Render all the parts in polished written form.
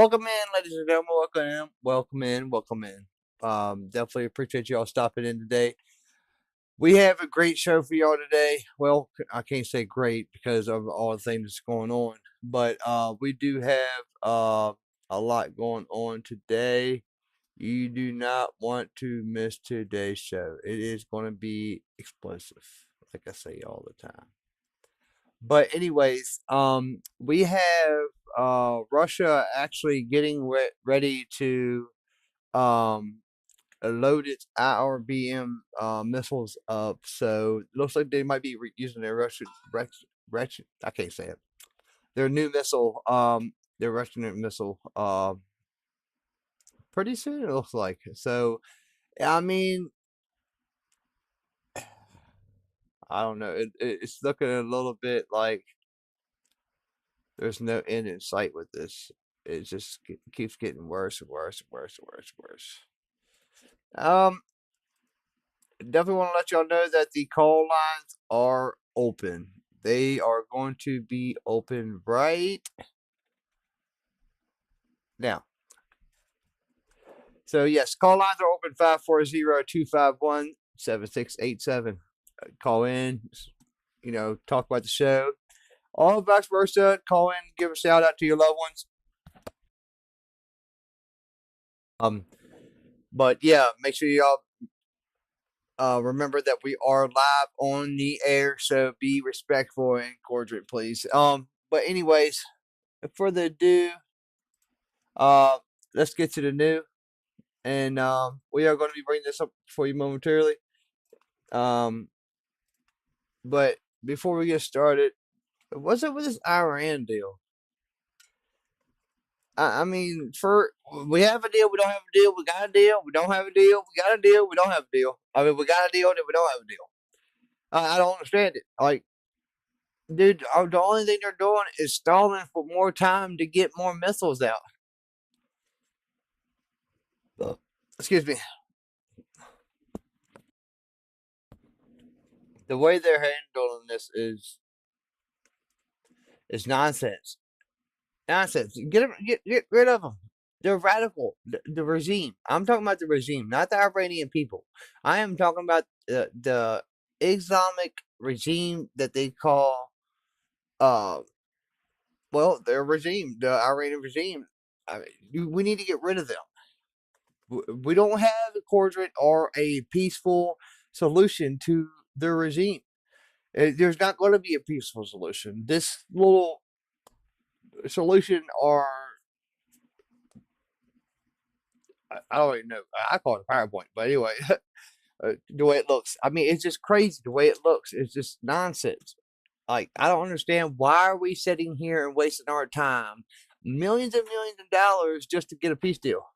Welcome in, ladies and gentlemen. Welcome in. Welcome in. Welcome in. Definitely appreciate y'all stopping in today. We have a great show for y'all today. Well, I can't say great because of all the things that's going on, but we do have a lot going on today. You do not want to miss today's show. It is going to be explosive, like I say all the time. But anyways, we have Russia actually getting ready to load its IRBM missiles up. So it looks like they might be using their Russian, I can't say it. Their new missile, their Russian missile, pretty soon it looks like. So, I mean, I don't know. It's looking a little bit like there's no end in sight with this. It just keeps getting worse and worse and worse and worse and worse. Definitely want to let y'all know that the call lines are open. They are going to be open right now. So yes, call lines are open 540-251-7687. Call in, talk about the show. All vice versa, call in, give a shout out to your loved ones. But yeah, make sure y'all remember that we are live on the air, so be respectful and cordial, please. But anyways, without further ado, let's get to the new, and we are going to be bringing this up for you momentarily. But before we get started, what's up with this Iran deal? I mean, we have a deal, we don't have a deal, we got a deal, we don't have a deal, we got a deal, we don't have a deal. I mean, we got a deal, then we don't have a deal. I don't understand it. Like, dude, the only thing they're doing is stalling for more time to get more missiles out. Excuse me. The way they're handling this is nonsense. Nonsense. Get rid of them. They're radical. The regime. I'm talking about the regime, not the Iranian people. I am talking about the Islamic regime that they call, their regime, the Iranian regime. I mean, we need to get rid of them. We don't have a cordial or a peaceful solution to their regime. There's not going to be a peaceful solution. This little solution, or I don't even know. I call it a PowerPoint, but anyway, the way it looks. I mean, it's just crazy the way it looks. It's just nonsense. Like, I don't understand, why are we sitting here and wasting our time, millions and millions of dollars, just to get a peace deal?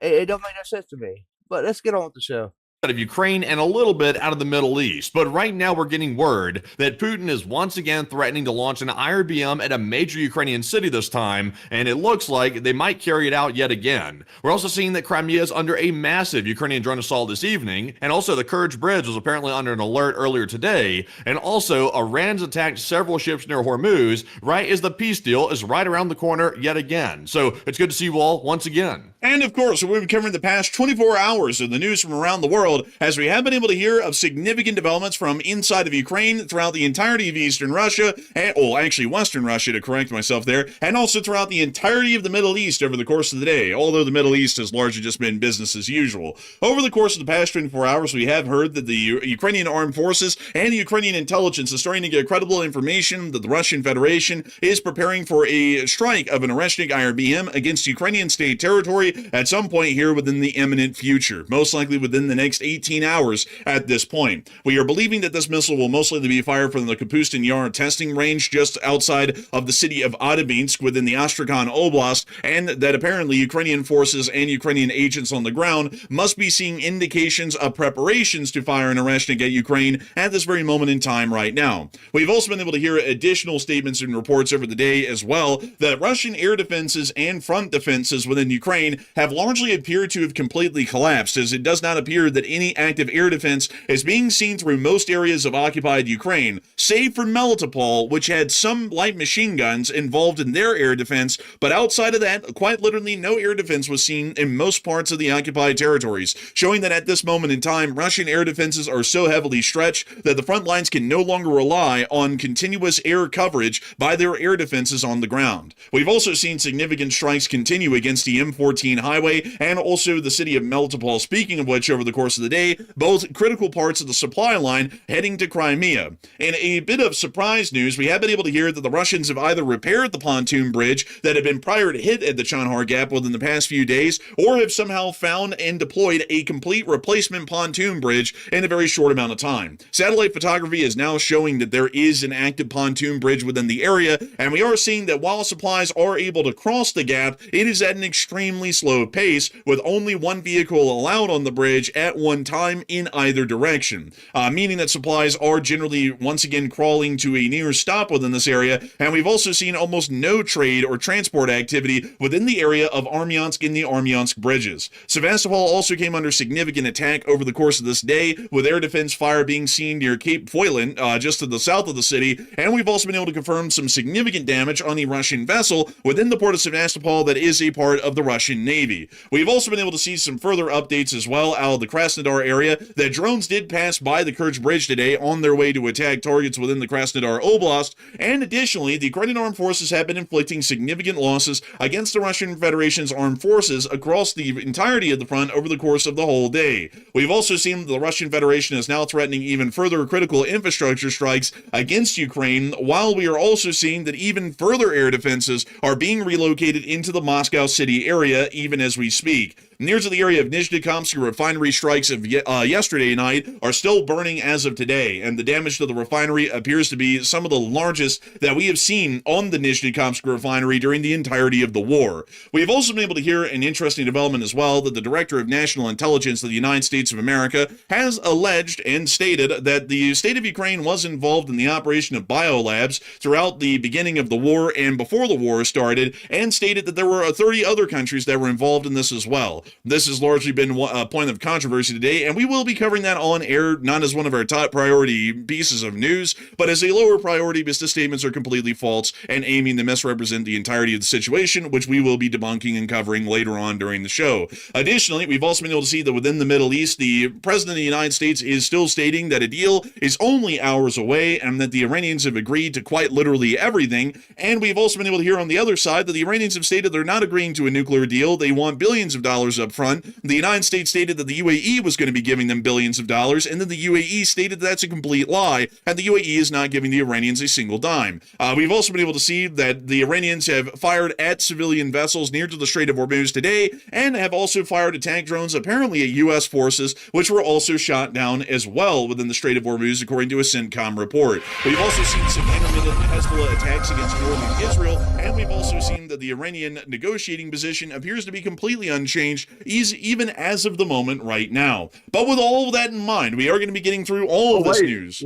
It don't make no sense to me. But let's get on with the show. Of Ukraine and a little bit out of the Middle East. But right now we're getting word that Putin is once again threatening to launch an IRBM at a major Ukrainian city this time, and it looks like they might carry it out yet again. We're also seeing that Crimea is under a massive Ukrainian drone assault this evening, and also the Kerch Bridge was apparently under an alert earlier today, and also Iran's attacked several ships near Hormuz right as the peace deal is right around the corner yet again. So it's good to see you all once again. And of course, we've been covering the past 24 hours of the news from around the world, as we have been able to hear of significant developments from inside of Ukraine, throughout the entirety of Eastern Russia, and, actually Western Russia, to correct myself there, and also throughout the entirety of the Middle East over the course of the day, although the Middle East has largely just been business as usual. Over the course of the past 24 hours, we have heard that the Ukrainian armed forces and the Ukrainian intelligence is starting to get credible information that the Russian Federation is preparing for a strike of an Oreshnik IRBM against Ukrainian state territory at some point here within the imminent future, most likely within the next 18 hours at this point. We are believing that this missile will most likely be fired from the Kapustin Yar testing range just outside of the city of Adabinsk within the Astrakhan Oblast, and that apparently Ukrainian forces and Ukrainian agents on the ground must be seeing indications of preparations to fire an Oreshnik at Ukraine at this very moment in time right now. We've also been able to hear additional statements and reports over the day as well that Russian air defenses and front defenses within Ukraine have largely appeared to have completely collapsed, as it does not appear that any active air defense is being seen through most areas of occupied Ukraine, save for Melitopol, which had some light machine guns involved in their air defense, but outside of that, quite literally no air defense was seen in most parts of the occupied territories, showing that at this moment in time, Russian air defenses are so heavily stretched that the front lines can no longer rely on continuous air coverage by their air defenses on the ground. We've also seen significant strikes continue against the M14 highway and also the city of Melitopol, speaking of which, over the course of the day, both critical parts of the supply line heading to Crimea. In a bit of surprise news, we have been able to hear that the Russians have either repaired the pontoon bridge that had been prior to hit at the Chonhar Gap within the past few days, or have somehow found and deployed a complete replacement pontoon bridge in a very short amount of time. Satellite photography is now showing that there is an active pontoon bridge within the area, and we are seeing that while supplies are able to cross the gap, it is at an extremely slow pace, with only one vehicle allowed on the bridge at one time in either direction, meaning that supplies are generally once again crawling to a near stop within this area, and we've also seen almost no trade or transport activity within the area of Armyansk in the Armyansk bridges. Sevastopol also came under significant attack over the course of this day, with air defense fire being seen near Cape Foylan, just to the south of the city, and we've also been able to confirm some significant damage on a Russian vessel within the port of Sevastopol that is a part of the Russian Navy. We've also been able to see some further updates as well out of the Krasnodar area, that drones did pass by the Kerch Bridge today on their way to attack targets within the Krasnodar Oblast, and additionally, the Ukrainian armed forces have been inflicting significant losses against the Russian Federation's armed forces across the entirety of the front over the course of the whole day. We've also seen the Russian Federation is now threatening even further critical infrastructure strikes against Ukraine, while we are also seeing that even further air defenses are being relocated into the Moscow city area even as we speak. Near to the area of Nizhny refinery strikes of yesterday night are still burning as of today, and the damage to the refinery appears to be some of the largest that we have seen on the Nizhny refinery during the entirety of the war. We have also been able to hear an interesting development as well, that the Director of National Intelligence of the United States of America has alleged and stated that the state of Ukraine was involved in the operation of biolabs throughout the beginning of the war and before the war started, and stated that there were 30 other countries that were involved in this as well. This has largely been a point of controversy today, and we will be covering that on air, not as one of our top priority pieces of news, but as a lower priority, because the statements are completely false and aiming to misrepresent the entirety of the situation, which we will be debunking and covering later on during the show. Additionally, we've also been able to see that within the Middle East, the President of the United States is still stating that a deal is only hours away, and that the Iranians have agreed to quite literally everything, and we've also been able to hear on the other side that the Iranians have stated they're not agreeing to a nuclear deal. They want billions of dollars up front. The United States stated that the UAE was going to be giving them billions of dollars, and then the UAE stated that's a complete lie, and the UAE is not giving the Iranians a single dime. We've also been able to see that the Iranians have fired at civilian vessels near to the Strait of Hormuz today, and have also fired attack drones apparently at U.S. forces, which were also shot down as well within the Strait of Hormuz, according to a CENTCOM report. We've also seen some intermittent Hezbollah attacks against northern Israel, and we've also seen that the Iranian negotiating position appears to be completely unchanged, even as of the moment right now. But with all of that in mind, we are going to be getting through all of this news.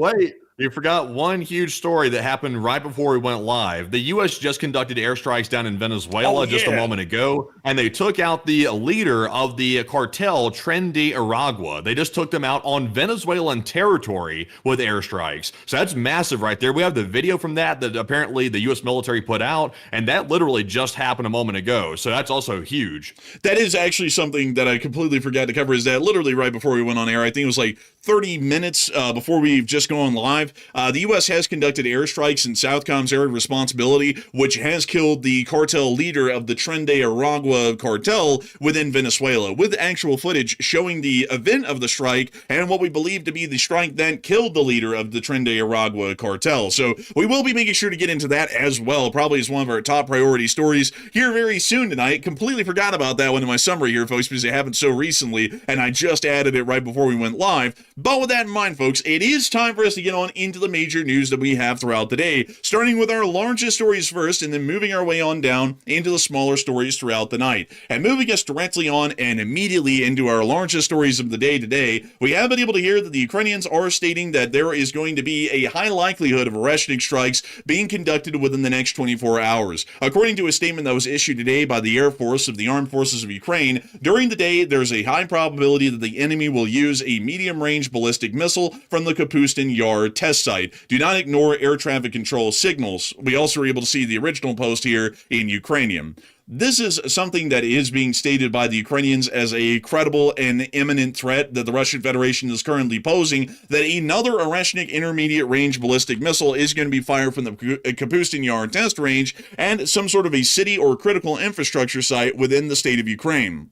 You forgot one huge story that happened right before we went live. The U.S. just conducted airstrikes down in Venezuela just a moment ago, and they took out the leader of the cartel, Tren de Aragua. They just took them out on Venezuelan territory with airstrikes. So that's massive right there. We have the video from that apparently the U.S. military put out, and that literally just happened a moment ago. So that's also huge. That is actually something that I completely forgot to cover, is that literally right before we went on air, I think it was like 30 minutes before we've just gone live, the U.S. has conducted airstrikes in Southcom's area of responsibility, which has killed the cartel leader of the Tren de Aragua cartel within Venezuela, with actual footage showing the event of the strike and what we believe to be the strike that killed the leader of the Tren de Aragua cartel. So we will be making sure to get into that as well, probably as one of our top priority stories here very soon tonight. Completely forgot about that one in my summary here, folks, because it happened so recently, and I just added it right before we went live. But with that in mind, folks, it is time for us to get on into the major news that we have throughout the day, starting with our largest stories first and then moving our way on down into the smaller stories throughout the night. And moving us directly on and immediately into our largest stories of the day today, we have been able to hear that the Ukrainians are stating that there is going to be a high likelihood of rationing strikes being conducted within the next 24 hours. According to a statement that was issued today by the Air Force of the Armed Forces of Ukraine, during the day there's a high probability that the enemy will use a medium-range ballistic missile from the Kapustin Yar test site. Do not ignore air traffic control signals. We also were able to see the original post here in Ukrainian. This is something that is being stated by the Ukrainians as a credible and imminent threat that the Russian Federation is currently posing, that another Oreshnik intermediate-range ballistic missile is going to be fired from the Kapustin Yar test range and some sort of a city or critical infrastructure site within the state of Ukraine.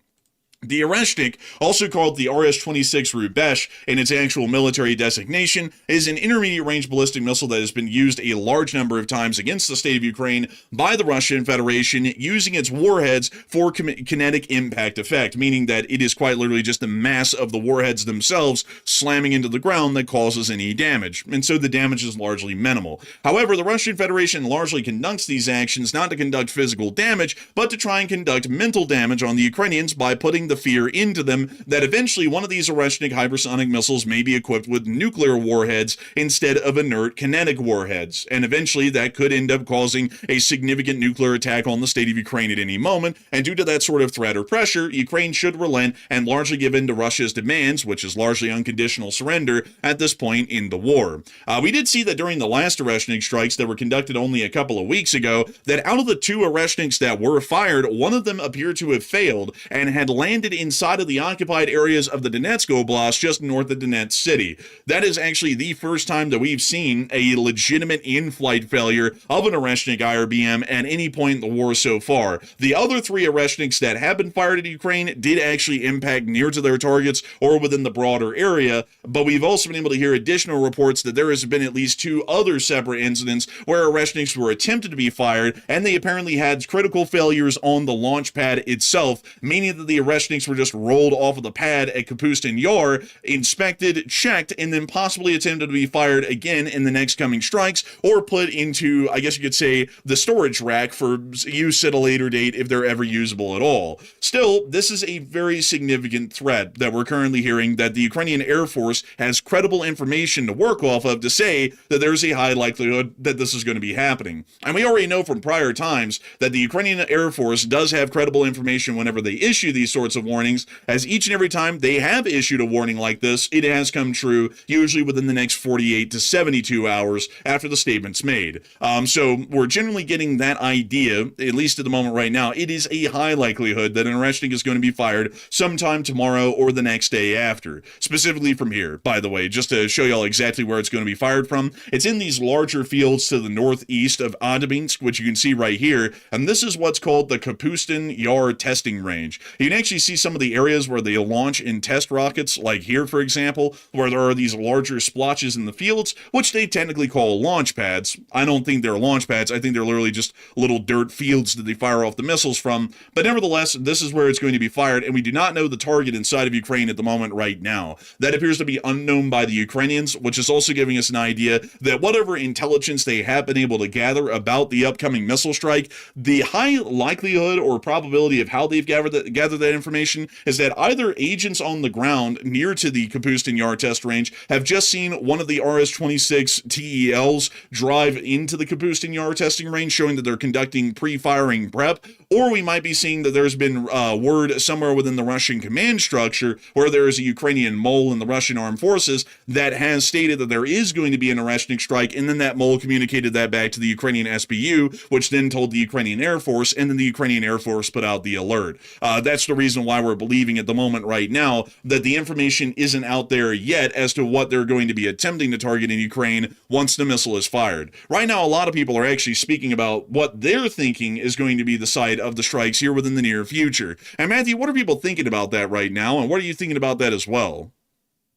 The Oreshnik, also called the RS-26 Rubesh in its actual military designation, is an intermediate-range ballistic missile that has been used a large number of times against the state of Ukraine by the Russian Federation, using its warheads for kinetic impact effect, meaning that it is quite literally just the mass of the warheads themselves slamming into the ground that causes any damage, and so the damage is largely minimal. However, the Russian Federation largely conducts these actions not to conduct physical damage, but to try and conduct mental damage on the Ukrainians by putting the fear into them that eventually one of these Oreshnik hypersonic missiles may be equipped with nuclear warheads instead of inert kinetic warheads, and eventually that could end up causing a significant nuclear attack on the state of Ukraine at any moment, and due to that sort of threat or pressure, Ukraine should relent and largely give in to Russia's demands, which is largely unconditional surrender at this point in the war. We did see that during the last Oreshnik strikes that were conducted only a couple of weeks ago, that out of the 2 Oreshniks that were fired, one of them appeared to have failed and had landed inside of the occupied areas of the Donetsk Oblast just north of Donetsk city. That is actually the first time that we've seen a legitimate in-flight failure of an Oreshnik IRBM at any point in the war so far. The other 3 Oreshniks that have been fired at Ukraine did actually impact near to their targets or within the broader area, but we've also been able to hear additional reports that there has been at least 2 other separate incidents where Oreshniks were attempted to be fired, and they apparently had critical failures on the launch pad itself, meaning that the Oreshniks were just rolled off of the pad at Kapustin Yar, inspected, checked, and then possibly attempted to be fired again in the next coming strikes, or put into, I guess you could say, the storage rack for use at a later date if they're ever usable at all. Still, this is a very significant threat that we're currently hearing, that the Ukrainian Air Force has credible information to work off of to say that there's a high likelihood that this is going to be happening. And we already know from prior times that the Ukrainian Air Force does have credible information whenever they issue these sorts of warnings, as each and every time they have issued a warning like this, it has come true, usually within the next 48 to 72 hours after the statement's made. So we're generally getting that idea, at least at the moment right now. It is a high likelihood that an Oreshnik is going to be fired sometime tomorrow or the next day after. Specifically from here, by the way, just to show y'all exactly where it's going to be fired from. It's in these larger fields to the northeast of Adabinsk, which you can see right here, and this is what's called the Kapustin Yar testing range. You can actually see some of the areas where they launch in test rockets, like here, for example, where there are these larger splotches in the fields, which they technically call launch pads. I don't think they're launch pads. I think they're literally just little dirt fields that they fire off the missiles from. But nevertheless, this is where it's going to be fired, and we do not know the target inside of Ukraine at the moment right now. That appears to be unknown by the Ukrainians, which is also giving us an idea that whatever intelligence they have been able to gather about the upcoming missile strike, the high likelihood or probability of how they've gathered that information is that either agents on the ground near to the Kapustin Yar test range have just seen one of the RS-26 TELs drive into the Kapustin Yar testing range, showing that they're conducting pre-firing prep, or we might be seeing that there's been word somewhere within the Russian command structure where there is a Ukrainian mole in the Russian armed forces that has stated that there is going to be an Oreshnik strike, and then that mole communicated that back to the Ukrainian SBU, which then told the Ukrainian Air Force, and then the Ukrainian Air Force put out the alert. That's the reason why we're believing at the moment right now that the information isn't out there yet as to what they're going to be attempting to target in Ukraine once the missile is fired. Right now, a lot of people are actually speaking about what they're thinking is going to be the site of the strikes here within the near future. And Matthew, what are people thinking about that right now, and what are you thinking about that as well?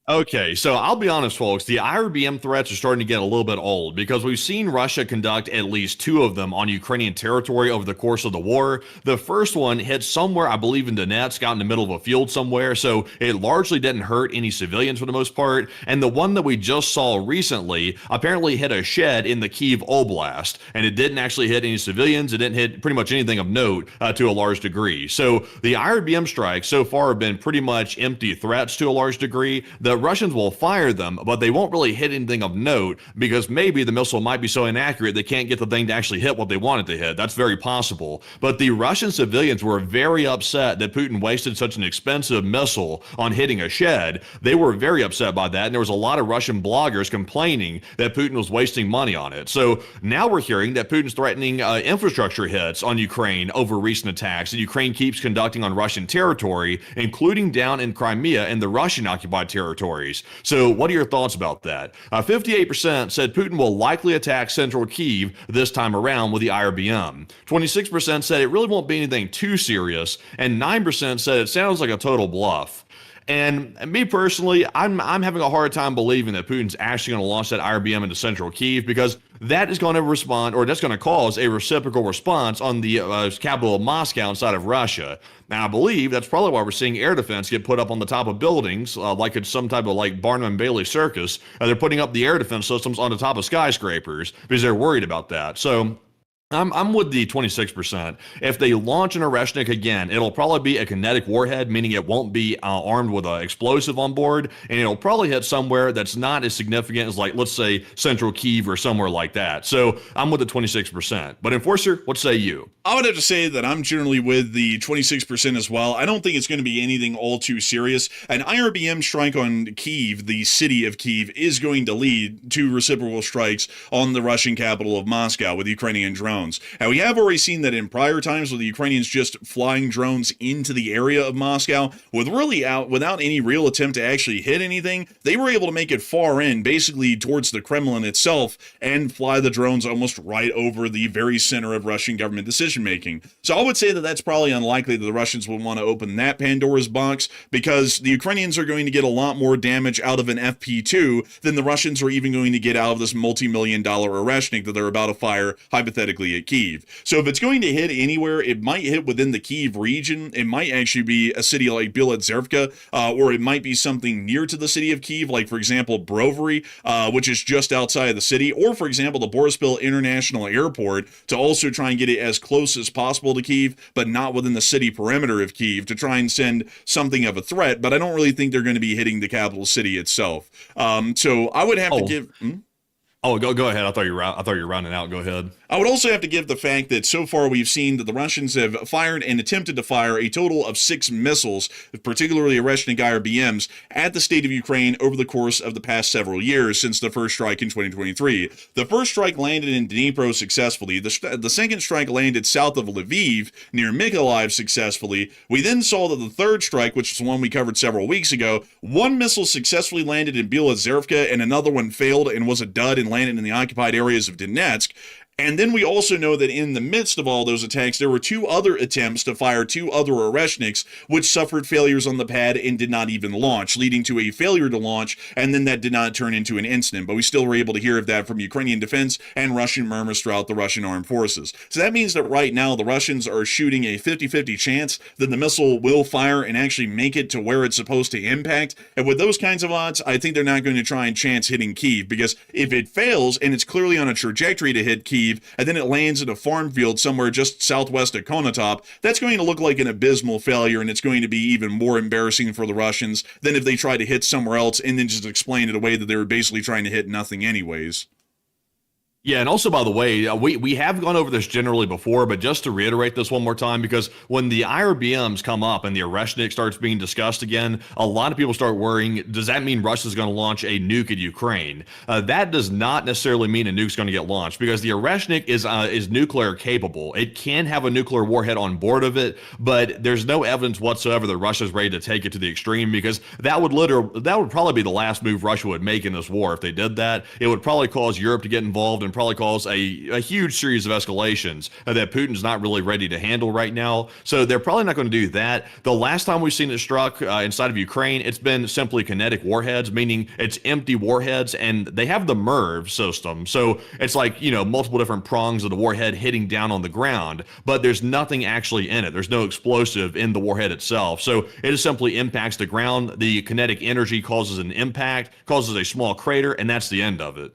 Okay, so I'll be honest, folks. The IRBM threats are starting to get a little bit old because we've seen Russia conduct at least two of them on Ukrainian territory over the course of the war. The first one hit somewhere, I believe, in Donetsk, out in the middle of a field somewhere, so it largely didn't hurt any civilians for the most part. And the one that we just saw recently apparently hit a shed in the Kyiv Oblast, and it didn't actually hit any civilians. It didn't hit pretty much anything of note to a large degree. So the IRBM strikes so far have been pretty much empty threats to a large degree. The Russians will fire them, but they won't really hit anything of note because maybe the missile might be so inaccurate they can't get the thing to actually hit what they want it to hit. That's very possible. But the Russian civilians were very upset that Putin wasted such an expensive missile on hitting a shed. They were very upset by that, and there was a lot of Russian bloggers complaining that Putin was wasting money on it. So now we're hearing that Putin's threatening infrastructure hits on Ukraine over recent attacks that Ukraine keeps conducting on Russian territory, including down in Crimea and the Russian-occupied territories. So what are your thoughts about that? 58% said Putin will likely attack central Kyiv this time around with the IRBM. 26% said it really won't be anything too serious, and 9% said it sounds like a total bluff. And me personally, I'm having a hard time believing that Putin's actually going to launch that IRBM into central Kyiv because that is going to respond, or that's going to cause a reciprocal response on the capital of Moscow inside of Russia. Now, I believe that's probably why we're seeing air defense get put up on the top of buildings, like it's some type of like Barnum and Bailey circus. They're putting up the air defense systems on the top of skyscrapers because they're worried about that. So I'm with the 26%. If they launch an Oreshnik again, it'll probably be a kinetic warhead, meaning it won't be armed with an explosive on board, and it'll probably hit somewhere that's not as significant as, like, let's say, central Kyiv or somewhere like that. So I'm with the 26%. But Enforcer, what say you? I would have to say that I'm generally with the 26% as well. I don't think it's going to be anything all too serious. An IRBM strike on Kyiv, the city of Kyiv, is going to lead to reciprocal strikes on the Russian capital of Moscow with Ukrainian drones. And we have already seen that in prior times with the Ukrainians just flying drones into the area of Moscow without any real attempt to actually hit anything. They were able to make it far in, basically towards the Kremlin itself, and fly the drones almost right over the very center of Russian government decision making. So I would say that that's probably unlikely that the Russians would want to open that Pandora's box, because the Ukrainians are going to get a lot more damage out of an FP2 than the Russians are even going to get out of this multi-million-dollar Oreshnik that they're about to fire hypothetically at Kyiv. So if it's going to hit anywhere, it might hit within the Kyiv region. It might actually be a city like Bielotservka, or it might be something near to the city of Kyiv, like, for example, Brovary, which is just outside of the city, or, for example, the Boryspil International Airport, to also try and get it as close as possible to Kyiv, but not within the city perimeter of Kyiv, to try and send something of a threat. But I don't really think they're going to be hitting the capital city itself. So I would have to give... Oh, go ahead. I thought you were rounding out. Go ahead. I would also have to give the fact that so far we've seen that the Russians have fired and attempted to fire a total of 6 missiles, particularly Oreshnik IRBMs, at the state of Ukraine over the course of the past several years since the first strike in 2023. The first strike landed in Dnipro successfully. The second strike landed south of Lviv, near Mykolaiv, successfully. We then saw that the third strike, which is the one we covered several weeks ago, one missile successfully landed in Bielotservka and another one failed and was a dud and landed in the occupied areas of Donetsk. And then we also know that in the midst of all those attacks, there were 2 other attempts to fire 2 other Oreshniks, which suffered failures on the pad and did not even launch, leading to a failure to launch, and then that did not turn into an incident. But we still were able to hear of that from Ukrainian defense and Russian murmurs throughout the Russian armed forces. So that means that right now the Russians are shooting a 50-50 chance that the missile will fire and actually make it to where it's supposed to impact. And with those kinds of odds, I think they're not going to try and chance hitting Kyiv, because if it fails and it's clearly on a trajectory to hit Kyiv, and then it lands in a farm field somewhere just southwest of Konotop, that's going to look like an abysmal failure, and it's going to be even more embarrassing for the Russians than if they try to hit somewhere else and then just explain it away that they were basically trying to hit nothing anyways. Yeah, and also, by the way, we have gone over this generally before, but just to reiterate this one more time, because when the IRBMs come up and the Oreshnik starts being discussed again, a lot of people start worrying, does that mean Russia's going to launch a nuke at Ukraine? That does not necessarily mean a nuke's going to get launched, because the Oreshnik is nuclear capable. It can have a nuclear warhead on board of it, but there's no evidence whatsoever that Russia's ready to take it to the extreme, because that would probably be the last move Russia would make in this war. If they did that, it would probably cause Europe to get involved and and probably cause a huge series of escalations that Putin's not really ready to handle right now. So they're probably not going to do that. The last time we've seen it struck inside of Ukraine, it's been simply kinetic warheads, meaning it's empty warheads, and they have the MIRV system. So it's like, multiple different prongs of the warhead hitting down on the ground, but there's nothing actually in it. There's no explosive in the warhead itself. So it just simply impacts the ground. The kinetic energy causes an impact, causes a small crater, and that's the end of it.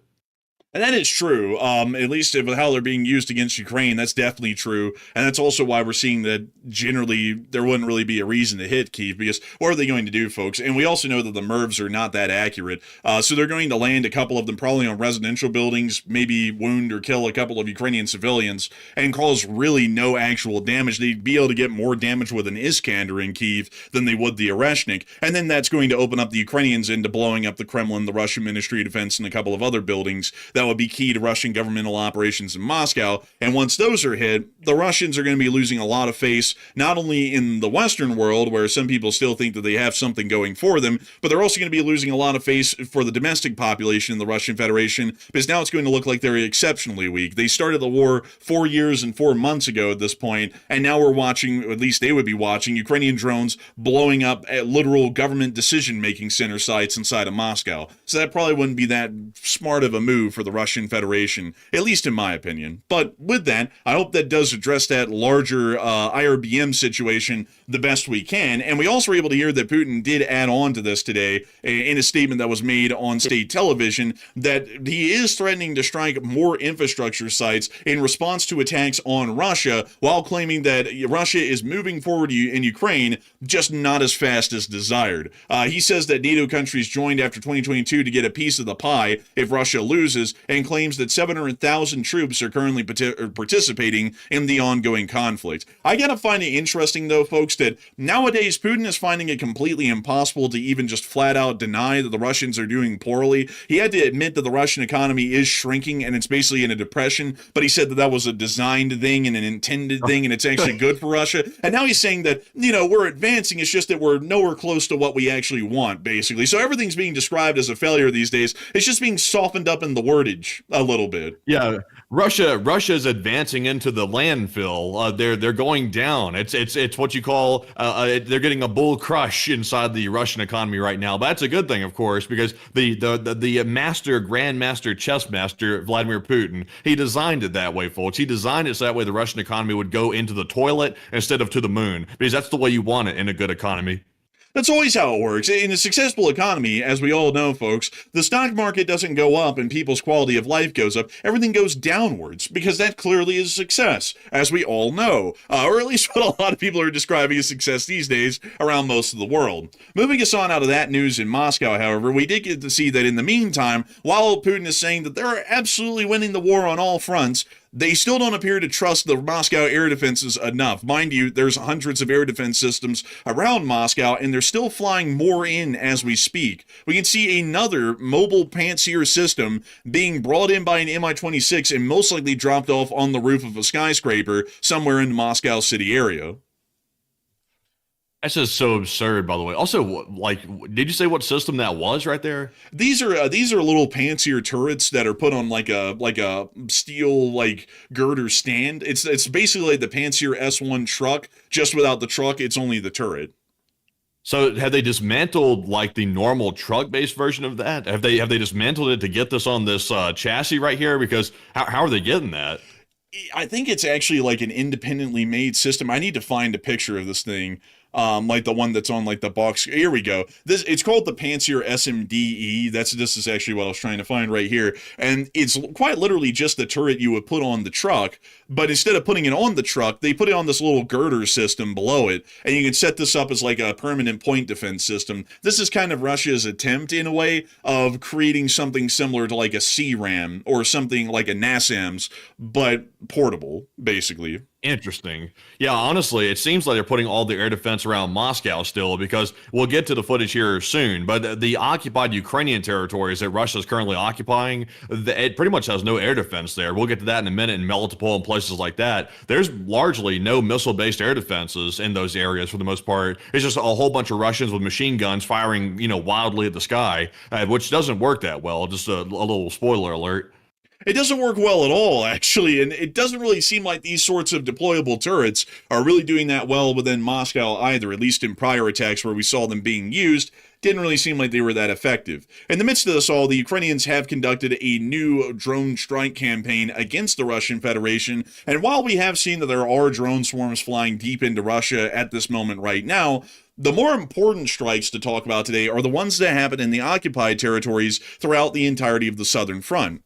And that is true, at least with how they're being used against Ukraine. That's definitely true. And that's also why we're seeing that generally there wouldn't really be a reason to hit Kyiv, because what are they going to do, folks? And we also know that the MIRVs are not that accurate. So they're going to land a couple of them probably on residential buildings, maybe wound or kill a couple of Ukrainian civilians, and cause really no actual damage. They'd be able to get more damage with an Iskander in Kyiv than they would the Oreshnik. And then that's going to open up the Ukrainians into blowing up the Kremlin, the Russian Ministry of Defense, and a couple of other buildings that would be key to Russian governmental operations in Moscow. And once those are hit, the Russians are going to be losing a lot of face, not only in the Western world, where some people still think that they have something going for them, but they're also going to be losing a lot of face for the domestic population in the Russian Federation, because now it's going to look like they're exceptionally weak. They started the war 4 years and 4 months ago at this point, and now we're watching, at least they would be watching, Ukrainian drones blowing up at literal government decision-making center sites inside of Moscow. So that probably wouldn't be that smart of a move for the Russian Federation, at least in my opinion. But with that, I hope that does address that larger IRBM situation the best we can. And we also were able to hear that Putin did add on to this today in a statement that was made on state television that he is threatening to strike more infrastructure sites in response to attacks on Russia, while claiming that Russia is moving forward in Ukraine, just not as fast as desired. He says that NATO countries joined after 2022 to get a piece of the pie if Russia loses, and claims that 700,000 troops are currently participating in the ongoing conflict. I gotta find it interesting, though, folks, that nowadays Putin is finding it completely impossible to even just flat out deny that the Russians are doing poorly. He had to admit that the Russian economy is shrinking and it's basically in a depression, but he said that that was a designed thing and an intended thing and it's actually good for Russia. And now he's saying that, we're advancing, it's just that we're nowhere close to what we actually want, basically. So everything's being described as a failure these days. It's just being softened up in the wordage a little bit. Yeah, Russia's advancing into the landfill. They're going down. It's what you call they're getting a bull crush inside the Russian economy right now. But that's a good thing, of course, because the grandmaster chess master Vladimir Putin, he designed it that way, folks. He designed it so that way the Russian economy would go into the toilet instead of to the moon, because that's the way you want it in a good economy. That's always how it works. In a successful economy, as we all know, folks, the stock market doesn't go up and people's quality of life goes up. Everything goes downwards, because that clearly is success, as we all know. Or at least what a lot of people are describing as success these days around most of the world. Moving us on out of that news in Moscow, however, we did get to see that in the meantime, while Putin is saying that they're absolutely winning the war on all fronts, they still don't appear to trust the Moscow air defenses enough. Mind you, there's hundreds of air defense systems around Moscow, and they're still flying more in as we speak. We can see another mobile Pantsir system being brought in by an Mi-26 and most likely dropped off on the roof of a skyscraper somewhere in the Moscow city area. That's just so absurd, by the way. Also, did you say what system that was right there? These are little Pantsir turrets that are put on like a steel girder stand. It's basically like the Pantsir S1 truck, just without the truck. It's only the turret. So have they dismantled the normal truck-based version of that? Have they dismantled it to get this on this chassis right here? Because how are they getting that? I think it's actually like an independently made system. I need to find a picture of this thing. Like the one that's on the box. Here we go. It's called the Pantsir SMDE. This is actually what I was trying to find right here. And it's quite literally just the turret you would put on the truck, but instead of putting it on the truck, they put it on this little girder system below it, and you can set this up as like a permanent point defense system. This is kind of Russia's attempt, in a way, of creating something similar to like a CRAM or something like a NASAMS, but portable, basically. Interesting. Yeah, honestly, it seems like they're putting all the air defense around Moscow still, because we'll get to the footage here soon, but the occupied Ukrainian territories that Russia is currently occupying, it pretty much has no air defense there. We'll get to that in a minute, in Melitopol and places like that. There's largely no missile-based air defenses in those areas for the most part. It's just a whole bunch of Russians with machine guns firing, wildly at the sky, which doesn't work that well. Just a little spoiler alert. It doesn't work well at all, actually, and it doesn't really seem like these sorts of deployable turrets are really doing that well within Moscow either, at least in prior attacks where we saw them being used. Didn't really seem like they were that effective. In the midst of this all, the Ukrainians have conducted a new drone strike campaign against the Russian Federation, and while we have seen that there are drone swarms flying deep into Russia at this moment right now, the more important strikes to talk about today are the ones that happen in the occupied territories throughout the entirety of the southern front.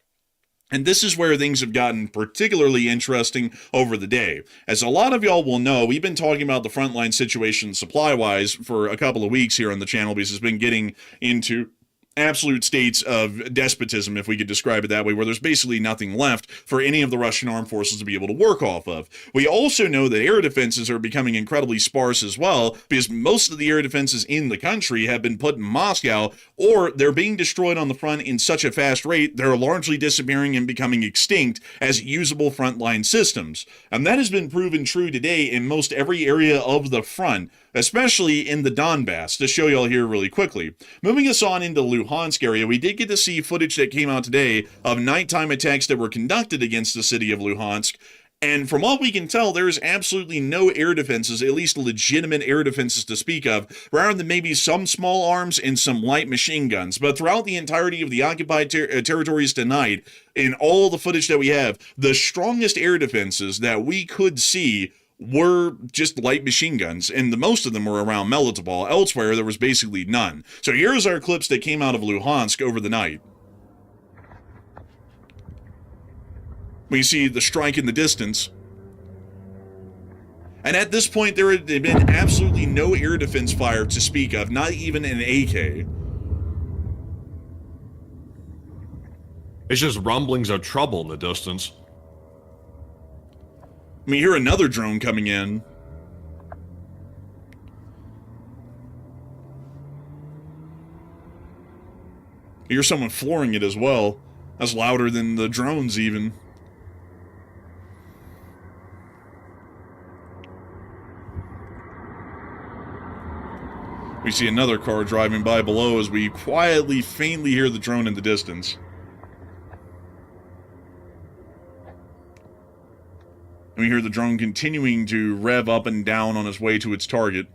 And this is where things have gotten particularly interesting over the day. As a lot of y'all will know, we've been talking about the frontline situation supply-wise for a couple of weeks here on the channel because it's been getting into absolute states of despotism, if we could describe it that way, where there's basically nothing left for any of the Russian armed forces to be able to work off of. We also know that air defenses are becoming incredibly sparse as well, because most of the air defenses in the country have been put in Moscow, or they're being destroyed on the front in such a fast rate, they're largely disappearing and becoming extinct as usable frontline systems. And that has been proven true today in most every area of the front, especially in the Donbass, to show y'all here really quickly. Moving us on into Luhansk area, we did get to see footage that came out today of nighttime attacks that were conducted against the city of Luhansk, and from what we can tell, there is absolutely no air defenses, at least legitimate air defenses to speak of, rather than maybe some small arms and some light machine guns. But throughout the entirety of the occupied territories tonight, in all the footage that we have, the strongest air defenses that we could see were just light machine guns, and the most of them were around Melitopol. Elsewhere, there was basically none. So here's our clips that came out of Luhansk over the night. We see the strike in the distance. And at this point, there had been absolutely no air defense fire to speak of, not even an AK. It's just rumblings of trouble in the distance. We hear another drone coming in. You hear someone flooring it as well. That's louder than the drones even. We see another car driving by below as we quietly, faintly hear the drone in the distance. We hear the drone continuing to rev up and down on its way to its target.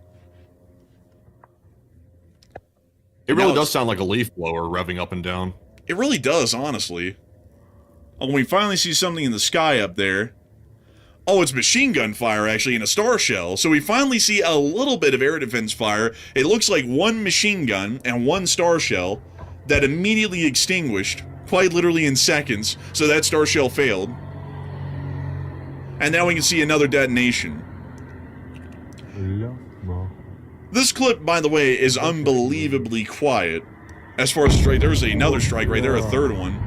It really does sound like a leaf blower revving up and down. It really does, honestly. Oh, we finally see something in the sky up there. Oh, it's machine gun fire, actually, in a star shell. So we finally see a little bit of air defense fire. It looks like one machine gun and one star shell that immediately extinguished, quite literally in seconds, so that star shell failed. And now we can see another detonation. This clip, by the way, is unbelievably quiet. As far as strike, there's another strike right there, a third one.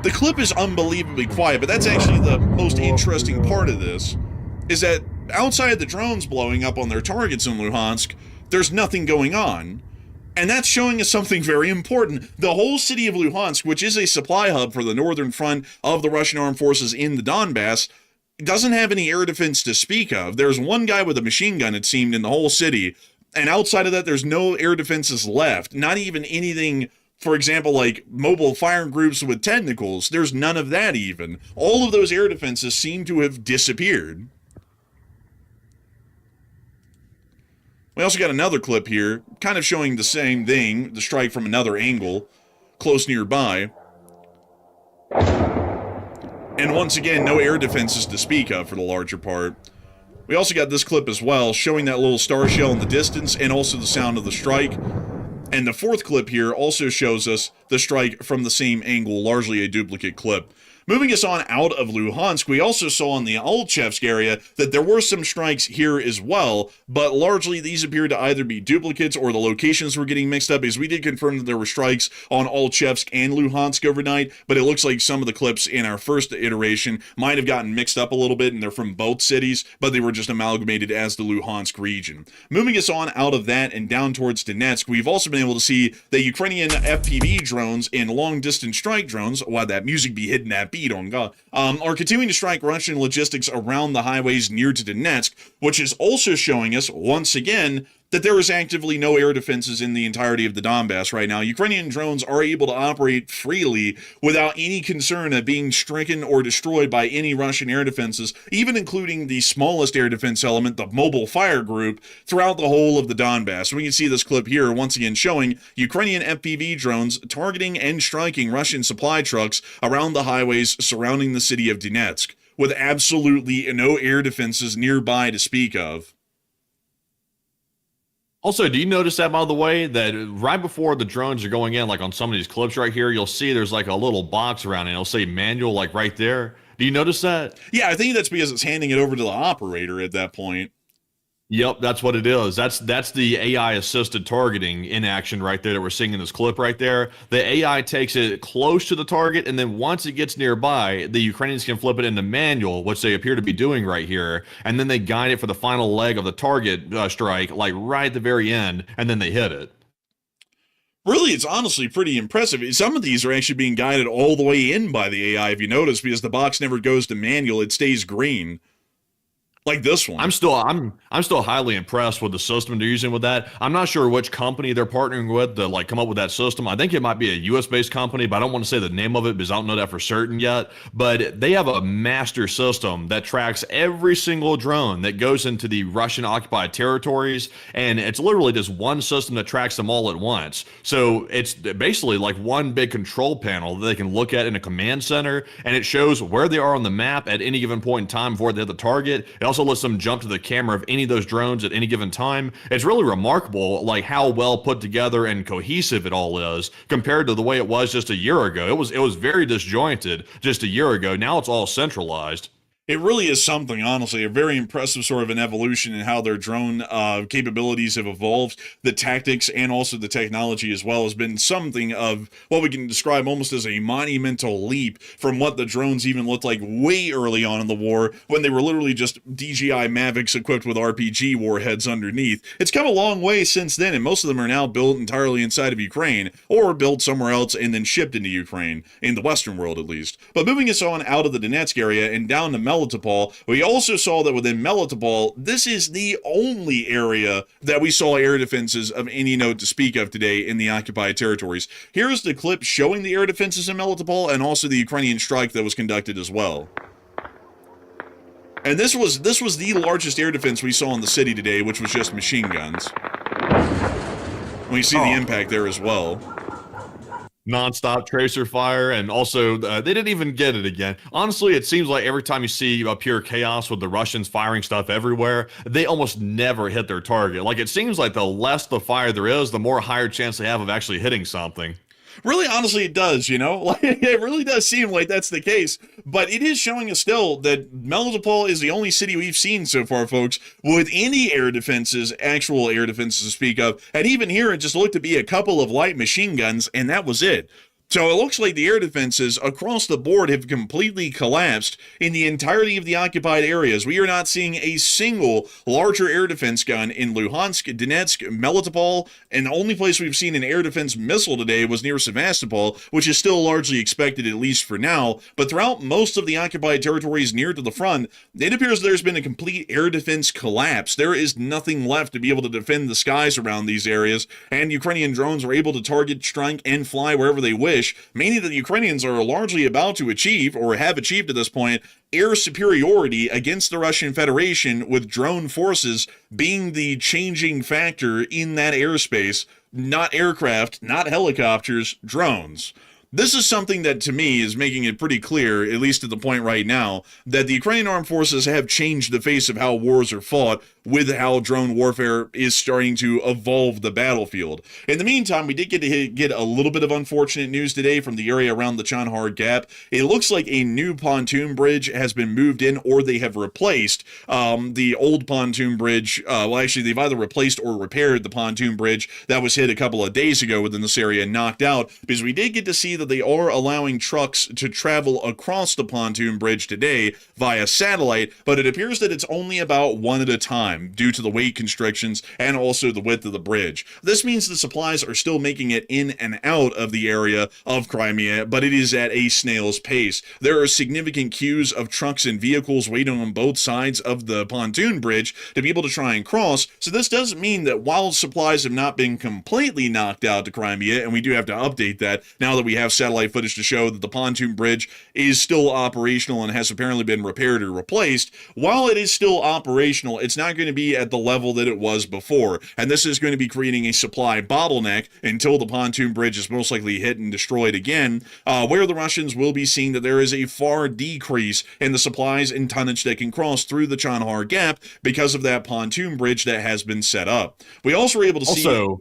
The clip is unbelievably quiet, but that's actually the most interesting part of this, is that outside the drones blowing up on their targets in Luhansk, there's nothing going on. And that's showing us something very important. The whole city of Luhansk, which is a supply hub for the northern front of the Russian armed forces in the Donbass, doesn't have any air defense to speak of. There's one guy with a machine gun, it seemed, in the whole city. And outside of that, there's no air defenses left. Not even anything, for example, like mobile firing groups with tentacles. There's none of that even. All of those air defenses seem to have disappeared. We also got another clip here, kind of showing the same thing, the strike from another angle, close nearby. And once again, no air defenses to speak of for the larger part. We also got this clip as well, showing that little star shell in the distance and also the sound of the strike. And the fourth clip here also shows us the strike from the same angle, largely a duplicate clip. Moving us on out of Luhansk, we also saw in the Olchevsk area that there were some strikes here as well, but largely these appeared to either be duplicates or the locations were getting mixed up, as we did confirm that there were strikes on Olchevsk and Luhansk overnight, but it looks like some of the clips in our first iteration might have gotten mixed up a little bit, and they're from both cities, but they were just amalgamated as the Luhansk region. Moving us on out of that and down towards Donetsk, we've also been able to see the Ukrainian FPV drones and long-distance strike drones, while that music be hitting that beat on God, are continuing to strike Russian logistics around the highways near to Donetsk, which is also showing us, once again, that there is actively no air defenses in the entirety of the Donbass right now. Ukrainian drones are able to operate freely without any concern of being stricken or destroyed by any Russian air defenses, even including the smallest air defense element, the mobile fire group, throughout the whole of the Donbass. We can see this clip here once again showing Ukrainian FPV drones targeting and striking Russian supply trucks around the highways surrounding the city of Donetsk, with absolutely no air defenses nearby to speak of. Also, do you notice that, by the way, that right before the drones are going in, like on some of these clips right here, you'll see there's like a little box around it. It'll say manual, like right there. Do you notice that? Yeah, I think that's because it's handing it over to the operator at that point. Yep, that's what it is. That's the AI assisted targeting in action right there that we're seeing in this clip right there. The AI takes it close to the target, and then once it gets nearby, the Ukrainians can flip it into manual, which they appear to be doing right here, and then they guide it for the final leg of the target strike, like right at the very end, and then they hit it. Really, it's honestly pretty impressive. Some of these are actually being guided all the way in by the AI, if you notice, because the box never goes to manual, it stays green. Like this one. I'm still highly impressed with the system they're using with that. I'm not sure which company they're partnering with to like come up with that system. I think it might be a US based company, but I don't want to say the name of it because I don't know that for certain yet. But they have a master system that tracks every single drone that goes into the Russian occupied territories, and it's literally just one system that tracks them all at once. So it's basically like one big control panel that they can look at in a command center, and it shows where they are on the map at any given point in time before they hit the target. It also lets them jump to the camera of any of those drones at any given time. It's really remarkable, like how well put together and cohesive it all is compared to the way it was just a year ago. It was very disjointed just a year ago. Now it's all centralized. It really is something, honestly, a very impressive sort of an evolution in how their drone capabilities have evolved. The tactics and also the technology as well has been something of what we can describe almost as a monumental leap from what the drones even looked like way early on in the war, when they were literally just DJI Mavics equipped with RPG warheads underneath. It's come a long way since then, and most of them are now built entirely inside of Ukraine, or built somewhere else and then shipped into Ukraine, in the Western world at least. But moving us on out of the Donetsk area and down to Melitopol, we also saw that within Melitopol, this is the only area that we saw air defenses of any note to speak of today in the occupied territories. Here's the clip showing the air defenses in Melitopol and also the Ukrainian strike that was conducted as well. And this was the largest air defense we saw in the city today, which was just machine guns. We see the impact there as well. Non-stop tracer fire, and also they didn't even get it again. Honestly, it seems like every time you see pure chaos with the Russians firing stuff everywhere, they almost never hit their target. Like, it seems like the less the fire there is, the more higher chance they have of actually hitting something. Really, honestly, it does, you know? Like, it really does seem like that's the case. But it is showing us still that Melitopol is the only city we've seen so far, folks, with any air defenses, actual air defenses to speak of. And even here, it just looked to be a couple of light machine guns, and that was it. So it looks like the air defenses across the board have completely collapsed in the entirety of the occupied areas. We are not seeing a single larger air defense gun in Luhansk, Donetsk, Melitopol, and the only place we've seen an air defense missile today was near Sevastopol, which is still largely expected, at least for now. But throughout most of the occupied territories near to the front, it appears there's been a complete air defense collapse. There is nothing left to be able to defend the skies around these areas, and Ukrainian drones are able to target, strike, and fly wherever they wish, meaning that the Ukrainians are largely about to achieve, or have achieved at this point, air superiority against the Russian Federation, with drone forces being the changing factor in that airspace. Not aircraft, not helicopters, drones. This is something that, to me, is making it pretty clear, at least at the point right now, that the Ukrainian armed forces have changed the face of how wars are fought, with how drone warfare is starting to evolve the battlefield. In the meantime, we did get a little bit of unfortunate news today from the area around the Chandhar Gap. It looks like a new pontoon bridge has been moved in, or they have replaced the old pontoon bridge. Well, actually, they've either replaced or repaired the pontoon bridge that was hit a couple of days ago within this area and knocked out, because we did get to see that that they are allowing trucks to travel across the pontoon bridge today via satellite, but it appears that it's only about one at a time due to the weight constrictions and also the width of the bridge. This means the supplies are still making it in and out of the area of Crimea, but it is at a snail's pace. There are significant queues of trucks and vehicles waiting on both sides of the pontoon bridge to be able to try and cross, so this does mean that while supplies have not been completely knocked out to Crimea, and we do have to update that now that we have satellite footage to show that the pontoon bridge is still operational and has apparently been repaired or replaced, while it is still operational, it's not going to be at the level that it was before, and this is going to be creating a supply bottleneck until the pontoon bridge is most likely hit and destroyed again, where the Russians will be seeing that there is a far decrease in the supplies and tonnage that can cross through the Chandhar Gap because of that pontoon bridge that has been set up. We also were able to see...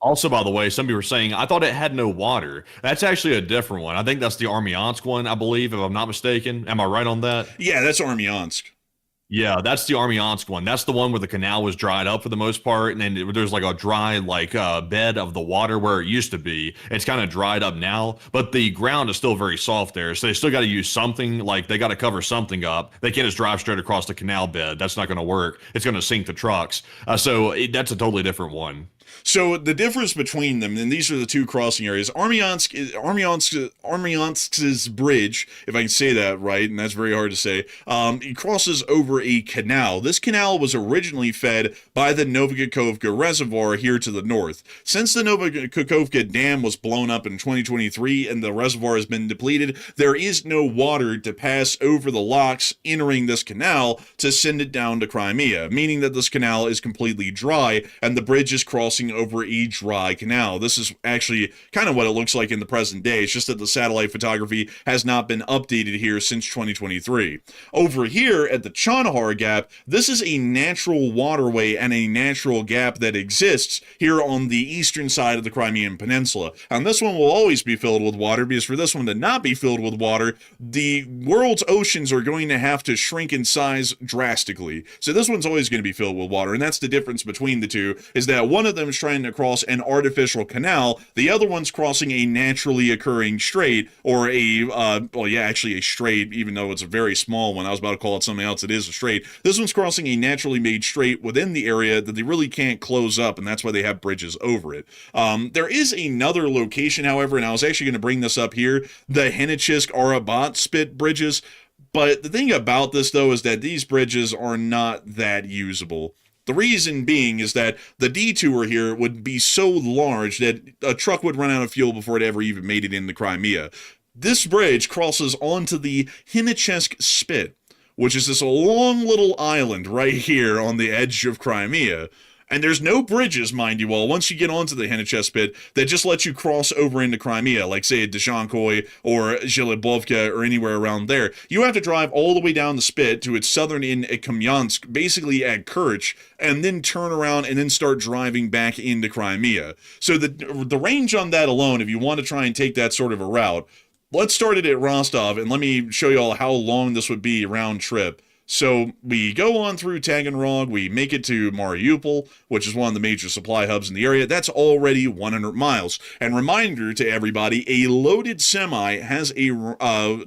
Also, by the way, some people were saying, I thought it had no water. That's actually a different one. I think that's the Armyansk one, I believe, if I'm not mistaken. Am I right on that? Yeah, that's Armyansk. Yeah, that's the Armyansk one. That's the one where the canal was dried up for the most part, and then there's like a dry bed of the water where it used to be. It's kind of dried up now, but the ground is still very soft there, so they still got to use something. Like they got to cover something up. They can't just drive straight across the canal bed. That's not going to work. It's going to sink the trucks. That's a totally different one. So the difference between them, and these are the two crossing areas, Armyansk's bridge, if I can say that right, and that's very hard to say, it crosses over a canal. This canal was originally fed by the Novokakhovka Reservoir here to the north. Since the Novokakhovka Dam was blown up in 2023 and the reservoir has been depleted, there is no water to pass over the locks entering this canal to send it down to Crimea, meaning that this canal is completely dry and the bridge is crossing over a dry canal. This is actually kind of what it looks like in the present day. It's just that the satellite photography has not been updated here since 2023. Over here at the Chandhar Gap, this is a natural waterway and a natural gap that exists here on the eastern side of the Crimean Peninsula. And this one will always be filled with water, because for this one to not be filled with water, the world's oceans are going to have to shrink in size drastically. So this one's always going to be filled with water, and that's the difference between the two, is that one of them is trying to cross an artificial canal, the other one's crossing a naturally occurring strait, or actually a strait, even though it's a very small one. I was about to call it something else. It is a strait. This one's crossing a naturally made strait within the area that they really can't close up, and that's why they have bridges over it. There is another location, however, and I was actually going to bring this up here, the Henichsk Arabat spit bridges, but the thing about this, though, is that these bridges are not that usable. The reason being is that the detour here would be so large that a truck would run out of fuel before it ever even made it into Crimea. This bridge crosses onto the Henichsk Spit, which is this long little island right here on the edge of Crimea. And there's no bridges, mind you all, once you get onto the Henichsk Spit that just let you cross over into Crimea, like say at Dzhankoy or Zhelebovka or anywhere around there. You have to drive all the way down the Spit to its southern end at Kamyansk, basically at Kerch, and then turn around and then start driving back into Crimea. So the range on that alone, if you want to try and take that sort of a route, let's start it at Rostov, and let me show you all how long this would be round trip. So we go on through Taganrog, we make it to Mariupol, which is one of the major supply hubs in the area. That's already 100 miles. And reminder to everybody, a loaded semi has a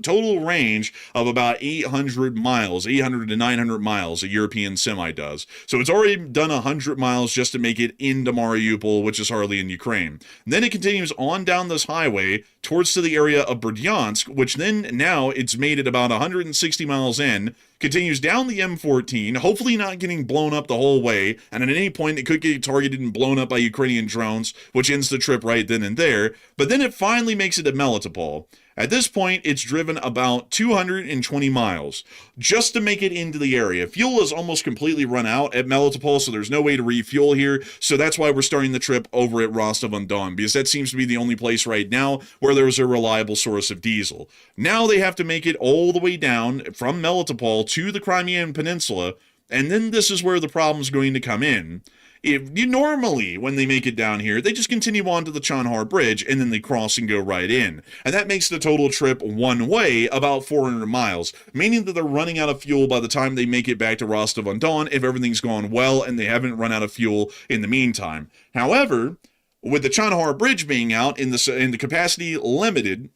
total range of about 800 miles, 800 to 900 miles, a European semi does. So it's already done 100 miles just to make it into Mariupol, which is hardly in Ukraine. And then it continues on down this highway towards to the area of Berdyansk, which then now it's made it about 160 miles in, continues down the M14, hopefully not getting blown up the whole way, and at any point it could get targeted and blown up by Ukrainian drones, which ends the trip right then and there, but then it finally makes it to Melitopol. At this point, it's driven about 220 miles just to make it into the area. Fuel is almost completely run out at Melitopol, so there's no way to refuel here, so that's why we're starting the trip over at Rostov-on-Don, because that seems to be the only place right now where there's a reliable source of diesel. Now they have to make it all the way down from Melitopol to the Crimean Peninsula, and then this is where the problem's going to come in. If you normally, when they make it down here, they just continue on to the Chandhar Bridge and then they cross and go right in. And that makes the total trip one way about 400 miles, meaning that they're running out of fuel by the time they make it back to Rostov-on-Don if everything's gone well and they haven't run out of fuel in the meantime. However, with the Chandhar Bridge being out and the capacity limited,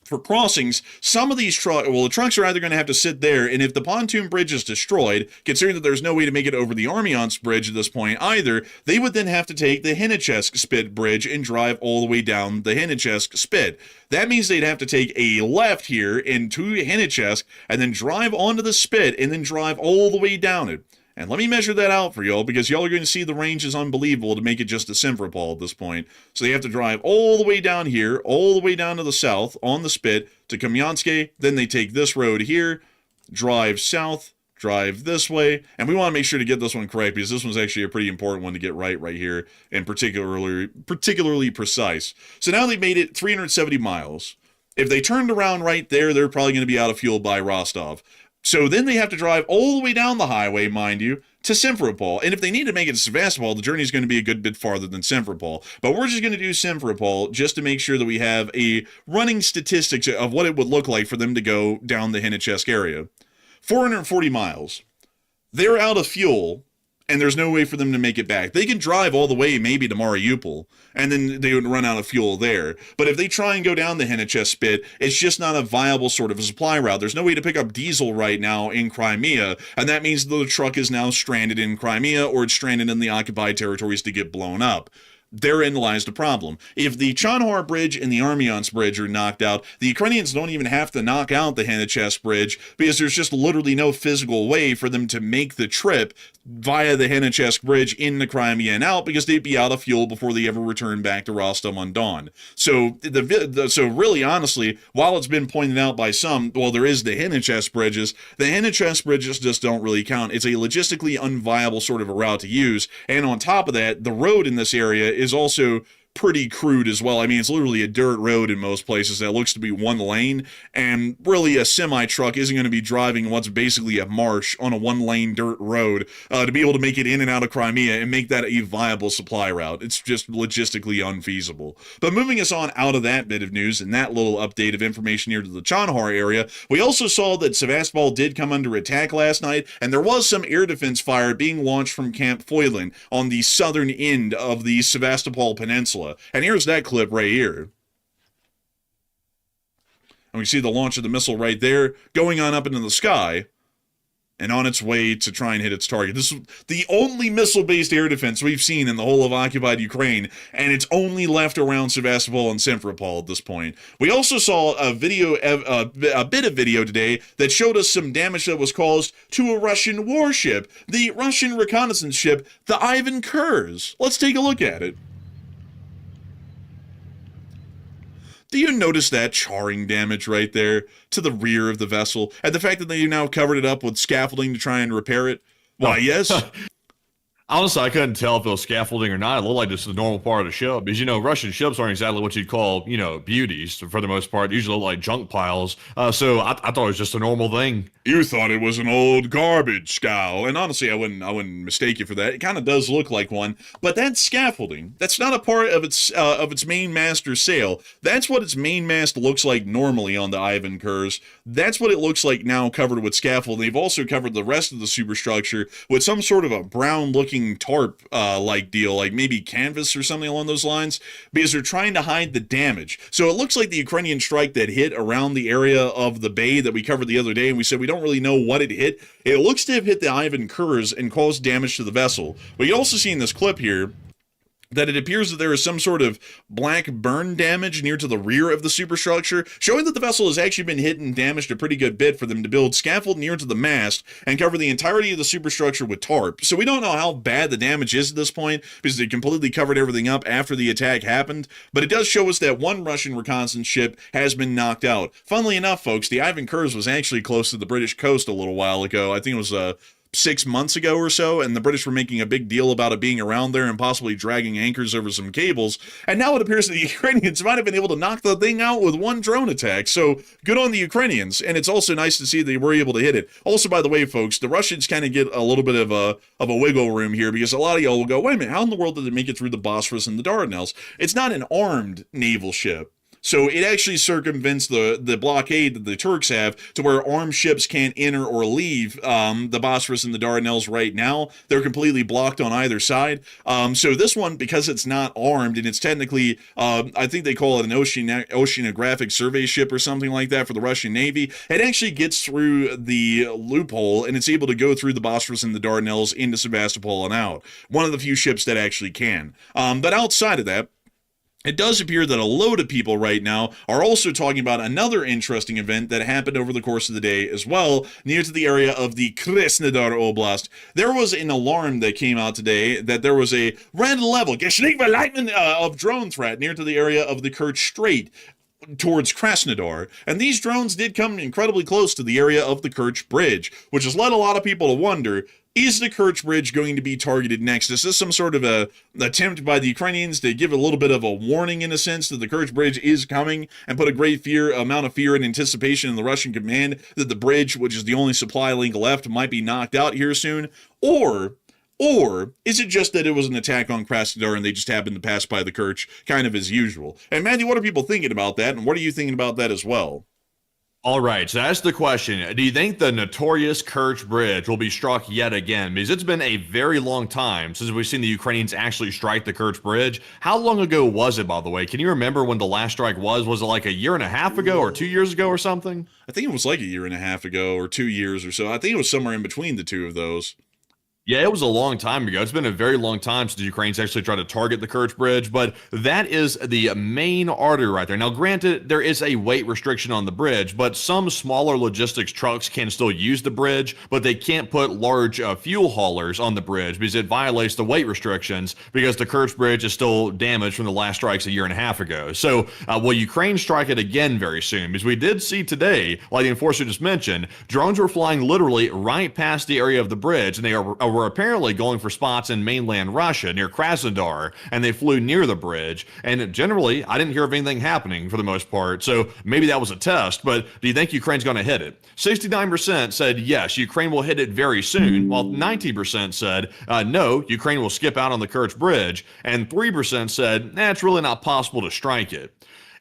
for crossings, some of these trucks, well, the trucks are either going to have to sit there, and if the pontoon bridge is destroyed, considering that there's no way to make it over the Armiance bridge at this point either, they would then have to take the Henichesk Spit bridge and drive all the way down the Henichesk Spit. That means they'd have to take a left here into Henichesk, and then drive onto the Spit, and then drive all the way down it. And let me measure that out for y'all, because y'all are going to see the range is unbelievable to make it just a Simferopol at this point. So they have to drive all the way down here, all the way down to the south on the Spit to Kamyanske. Then they take this road here, drive south, drive this way. And we want to make sure to get this one correct, because this one's actually a pretty important one to get right here, and particularly precise. So now they've made it 370 miles. If they turned around right there, they're probably going to be out of fuel by Rostov. So then they have to drive all the way down the highway, mind you, to Simferopol. And if they need to make it to Sevastopol, the journey is going to be a good bit farther than Simferopol. But we're just going to do Simferopol just to make sure that we have a running statistics of what it would look like for them to go down the Henichesk area. 440 miles. They're out of fuel, and there's no way for them to make it back. They can drive all the way maybe to Mariupol, and then they would run out of fuel there. But if they try and go down the Henichesk Spit, it's just not a viable sort of a supply route. There's no way to pick up diesel right now in Crimea, and that means the truck is now stranded in Crimea, or it's stranded in the occupied territories to get blown up. Therein lies the problem. If the Chonhar Bridge and the Armiance Bridge are knocked out, the Ukrainians don't even have to knock out the Henichesk Bridge, because there's just literally no physical way for them to make the trip via the Henichesk Bridge into Crimea and out, because they'd be out of fuel before they ever return back to Rostov-on-Don. So so really, honestly, while it's been pointed out by some, well, there is the Henichesk bridges, the Henichesk bridges just don't really count. It's a logistically unviable sort of a route to use, and on top of that, the road in this area is also pretty crude as well. I mean, it's literally a dirt road in most places that looks to be one lane, and really a semi-truck isn't going to be driving what's basically a marsh on a one-lane dirt road to be able to make it in and out of Crimea and make that a viable supply route. It's just logistically unfeasible. But moving us on out of that bit of news and that little update of information here to the Chonhar area, we also saw that Sevastopol did come under attack last night, and there was some air defense fire being launched from Camp Foylan on the southern end of the Sevastopol Peninsula. And here's that clip right here. And we see the launch of the missile right there, going on up into the sky, and on its way to try and hit its target. This is the only missile-based air defense we've seen in the whole of occupied Ukraine, and it's only left around Sevastopol and Simferopol at this point. We also saw a bit of video today that showed us some damage that was caused to a Russian warship, the Russian reconnaissance ship, the Ivan Kurs. Let's take a look at it. Do you notice that charring damage right there to the rear of the vessel? And the fact that they now covered it up with scaffolding to try and repair it? Why, yes. Honestly, I couldn't tell if it was scaffolding or not. It looked like just a normal part of the ship. Because, Russian ships aren't exactly what you'd call, beauties for the most part. They usually look like junk piles. So I thought it was just a normal thing. You thought it was an old garbage scow. And honestly, I wouldn't mistake you for that. It kind of does look like one. But that's scaffolding. That's not a part of its main mast or sail. That's what its main mast looks like normally on the Ivan Kurs. That's what it looks like now covered with scaffolding. They've also covered the rest of the superstructure with some sort of a brown-looking tarp like deal, like maybe canvas or something along those lines, because they're trying to hide the damage. So it looks like the Ukrainian strike that hit around the area of the bay that we covered the other day, and we said we don't really know what it hit. It looks to have hit the Ivan Kurs and caused damage to the vessel. But you also see in this clip here that it appears that there is some sort of black burn damage near to the rear of the superstructure, showing that the vessel has actually been hit and damaged a pretty good bit for them to build scaffold near to the mast and cover the entirety of the superstructure with tarp. So we don't know how bad the damage is at this point, because they completely covered everything up after the attack happened, but it does show us that one Russian reconnaissance ship has been knocked out. Funnily enough, folks, the Ivan Kurs was actually close to the British coast a little while ago. I think it was 6 months ago or so, and the British were making a big deal about it being around there and possibly dragging anchors over some cables, and now it appears that the Ukrainians might have been able to knock the thing out with one drone attack. So good on the Ukrainians, and it's also nice to see they were able to hit it. Also, by the way, folks, the Russians kind of get a little bit of a wiggle room here, because a lot of y'all will go, wait a minute, how in the world did it make it through the Bosphorus and the Dardanelles? It's not an armed naval ship. So it actually circumvents the blockade that the Turks have to where armed ships can't enter or leave the Bosphorus and the Dardanelles right now. They're completely blocked on either side. So this one, because it's not armed and it's technically, I think they call it an oceanographic survey ship or something like that for the Russian Navy, it actually gets through the loophole and it's able to go through the Bosphorus and the Dardanelles into Sevastopol and out. One of the few ships that actually can. But outside of that, it does appear that a load of people right now are also talking about another interesting event that happened over the course of the day as well, near to the area of the Krasnodar Oblast. There was an alarm that came out today that there was a red level of drone threat near to the area of the Kerch Strait towards Krasnodar, and these drones did come incredibly close to the area of the Kerch Bridge, which has led a lot of people to wonder, is the Kerch Bridge going to be targeted next? Is this some sort of a attempt by the Ukrainians to give a little bit of a warning, in a sense, that the Kerch Bridge is coming and put a great amount of fear and anticipation in the Russian command that the bridge, which is the only supply link left, might be knocked out here soon? Or is it just that it was an attack on Krasnodar and they just happened to pass by the Kerch kind of as usual? And Matthew, what are people thinking about that? And what are you thinking about that as well? All right, so that's the question. Do you think the notorious Kerch Bridge will be struck yet again? Because it's been a very long time since we've seen the Ukrainians actually strike the Kerch Bridge. How long ago was it, by the way? Can you remember when the last strike was? Was it like a year and a half ago or 2 years ago or something? I think it was like a year and a half ago or 2 years or so. I think it was somewhere in between the two of those. Yeah, it was a long time ago. It's been a very long time since the Ukrainians actually tried to target the Kerch Bridge, but that is the main artery right there. Now, granted, there is a weight restriction on the bridge, but some smaller logistics trucks can still use the bridge, but they can't put large fuel haulers on the bridge because it violates the weight restrictions because the Kerch Bridge is still damaged from the last strikes a year and a half ago. So will Ukraine strike it again very soon? Because we did see today, like the enforcer just mentioned, drones were flying literally right past the area of the bridge, and they were apparently going for spots in mainland Russia near Krasnodar, and they flew near the bridge. And generally, I didn't hear of anything happening for the most part. So maybe that was a test, but do you think Ukraine's going to hit it? 69% said yes, Ukraine will hit it very soon, while 19% said no, Ukraine will skip out on the Kerch Bridge, and 3% said it's really not possible to strike it.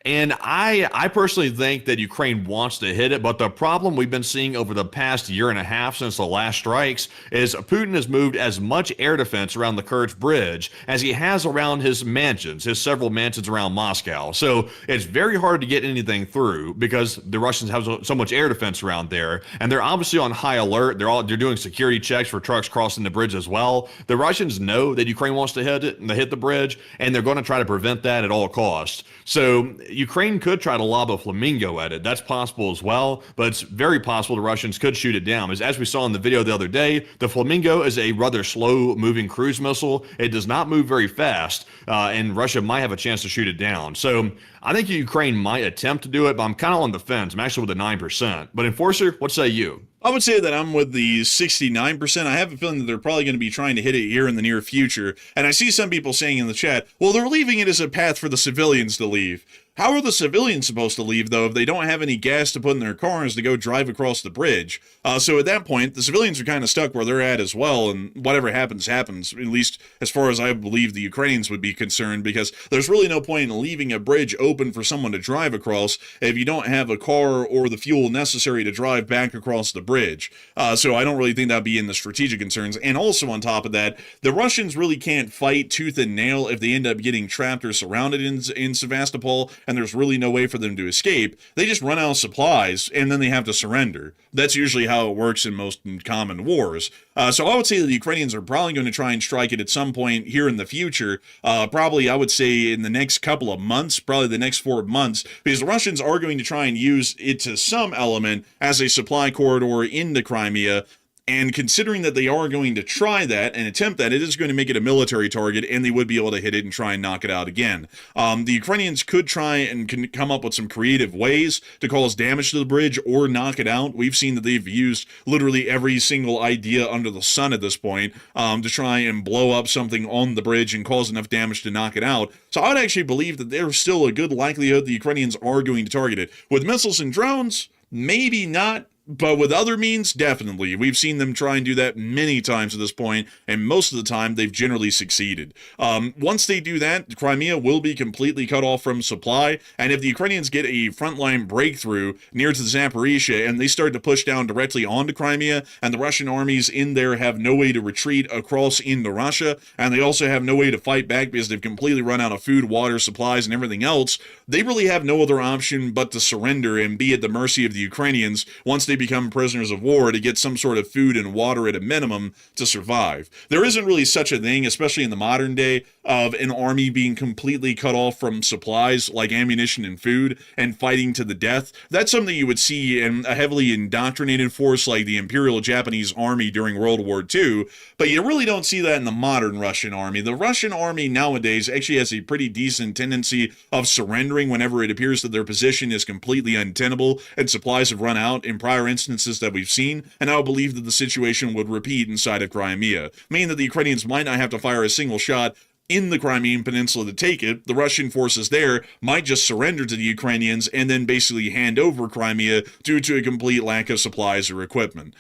And I personally think that Ukraine wants to hit it, but the problem we've been seeing over the past year and a half since the last strikes is Putin has moved as much air defense around the Kerch Bridge as he has around his mansions, his several mansions around Moscow. So it's very hard to get anything through because the Russians have so much air defense around there, and they're obviously on high alert. They're doing security checks for trucks crossing the bridge as well. The Russians know that Ukraine wants to hit the bridge, and they're going to try to prevent that at all costs. So Ukraine could try to lob a flamingo at it. That's possible as well, but it's very possible the Russians could shoot it down. As we saw in the video the other day, the flamingo is a rather slow-moving cruise missile. It does not move very fast, and Russia might have a chance to shoot it down. So I think Ukraine might attempt to do it, but I'm kind of on the fence. I'm actually with the 9%. But Enforcer, what say you? I would say that I'm with the 69%. I have a feeling that they're probably going to be trying to hit it here in the near future. And I see some people saying in the chat, well, they're leaving it as a path for the civilians to leave. How are the civilians supposed to leave, though, if they don't have any gas to put in their cars to go drive across the bridge? So at that point, the civilians are kind of stuck where they're at as well, and whatever happens, happens, at least as far as I believe the Ukrainians would be concerned, because there's really no point in leaving a bridge open for someone to drive across if you don't have a car or the fuel necessary to drive back across the bridge. So I don't really think that'd be in the strategic concerns. And also on top of that, the Russians really can't fight tooth and nail if they end up getting trapped or surrounded in Sevastopol, and there's really no way for them to escape. They just run out of supplies, and then they have to surrender. That's usually how it works in most common wars. So I would say that the Ukrainians are probably going to try and strike it at some point here in the future. Probably, I would say, in the next couple of months, probably the next 4 months, because the Russians are going to try and use it to some element as a supply corridor into Crimea. And considering that they are going to try that and attempt that, it is going to make it a military target, and they would be able to hit it and try and knock it out again. The Ukrainians could try and come up with some creative ways to cause damage to the bridge or knock it out. We've seen that they've used literally every single idea under the sun at this point to try and blow up something on the bridge and cause enough damage to knock it out. So I would actually believe that there's still a good likelihood the Ukrainians are going to target it. With missiles and drones, maybe not. But with other means, definitely. We've seen them try and do that many times at this point, and most of the time they've generally succeeded. Once they do that, Crimea will be completely cut off from supply, and if the Ukrainians get a frontline breakthrough near to Zaporizhia and they start to push down directly onto Crimea, and the Russian armies in there have no way to retreat across into Russia, and they also have no way to fight back because they've completely run out of food, water, supplies, and everything else, they really have no other option but to surrender and be at the mercy of the Ukrainians once they become prisoners of war to get some sort of food and water at a minimum to survive. There isn't really such a thing, especially in the modern day, of an army being completely cut off from supplies like ammunition and food and fighting to the death. That's something you would see in a heavily indoctrinated force like the Imperial Japanese Army during World War II, but you really don't see that in the modern Russian army. The Russian army nowadays actually has a pretty decent tendency of surrendering whenever it appears that their position is completely untenable and supplies have run out in prior instances that we've seen, and I would believe that the situation would repeat inside of Crimea, meaning that the Ukrainians might not have to fire a single shot in the Crimean Peninsula to take it. The Russian forces there might just surrender to the Ukrainians and then basically hand over Crimea due to a complete lack of supplies or equipment.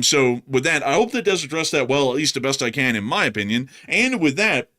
So with that, I hope that does address that well, at least the best I can in my opinion. And with that,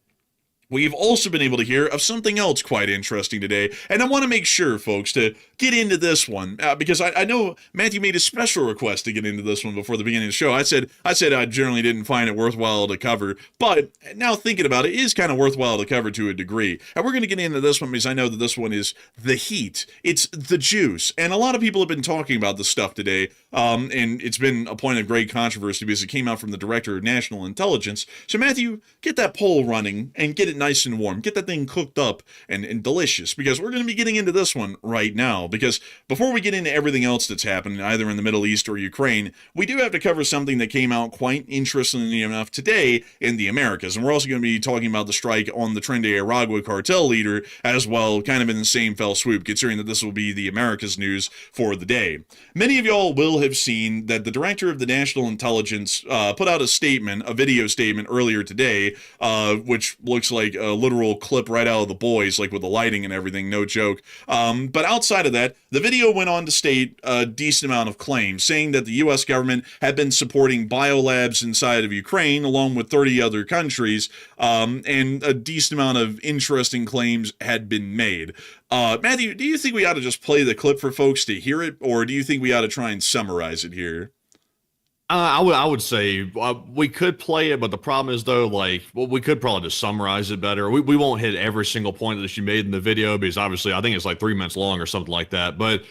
we've also been able to hear of something else quite interesting today, and I want to make sure, folks, to get into this one, because I know Matthew made a special request to get into this one before the beginning of the show. I said I generally didn't find it worthwhile to cover, but now thinking about it, it is kind of worthwhile to cover to a degree. And we're going to get into this one because I know that this one is the heat. It's the juice, and a lot of people have been talking about this stuff today, and it's been a point of great controversy because it came out from the Director of National Intelligence. So Matthew, get that poll running and get it nice and warm. Get that thing cooked up and delicious, because we're going to be getting into this one right now. Because before we get into everything else that's happening, either in the Middle East or Ukraine, we do have to cover something that came out quite interestingly enough today in the Americas. And we're also going to be talking about the strike on the Tren de Aragua cartel leader as well, kind of in the same fell swoop, considering that this will be the Americas news for the day. Many of y'all will have seen that the Director of the National Intelligence put out a statement, a video statement earlier today, which looks like a literal clip right out of The Boys, like with the lighting and everything, no joke. But outside of that, the video went on to state a decent amount of claims, saying that the U.S. government had been supporting biolabs inside of Ukraine, along with 30 other countries, and a decent amount of interesting claims had been made. Matthew, do you think we ought to just play the clip for folks to hear it, or do you think we ought to try and summarize it here? I would say we could play it, but the problem is though, we could probably just summarize it better. We won't hit every single point that she made in the video because obviously I think it's like 3 minutes long or something like that. But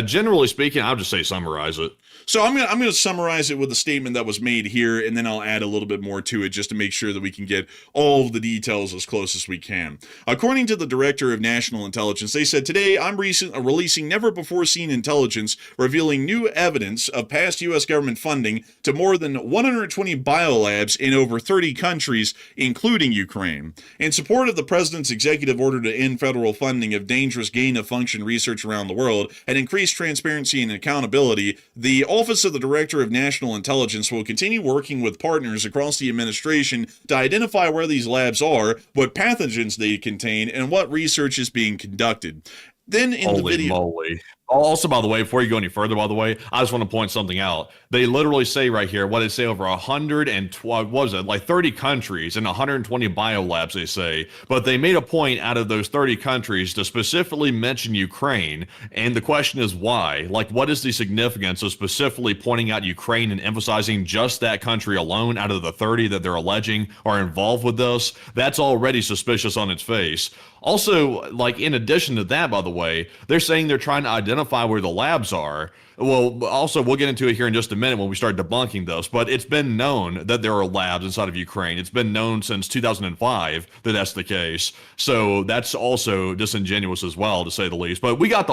generally speaking, I would just say summarize it. So I'm gonna summarize it with a statement that was made here, and then I'll add a little bit more to it just to make sure that we can get all of the details as close as we can. According to the Director of National Intelligence, they said, today I'm releasing never-before-seen intelligence revealing new evidence of past U.S. government funding to more than 120 biolabs in over 30 countries, including Ukraine. In support of the President's executive order to end federal funding of dangerous gain-of-function research around the world and increase transparency and accountability, the Office of the Director of National Intelligence will continue working with partners across the administration to identify where these labs are, what pathogens they contain, and what research is being conducted. Then in the video... Moly. Also, by the way, before you go any further, by the way, I just want to point something out. They literally say right here, what they say over 112, what was it, like 30 countries and 120 biolabs, they say. But they made a point out of those 30 countries to specifically mention Ukraine. And the question is why? Like, what is the significance of specifically pointing out Ukraine and emphasizing just that country alone out of the 30 that they're alleging are involved with this? That's already suspicious on its face. Also, like, in addition to that, by the way, they're saying they're trying to identify where the labs are. Well, also, we'll get into it here in just a minute when we start debunking this, but it's been known that there are labs inside of Ukraine. It's been known since 2005 that that's the case. So that's also disingenuous as well, to say the least. But we got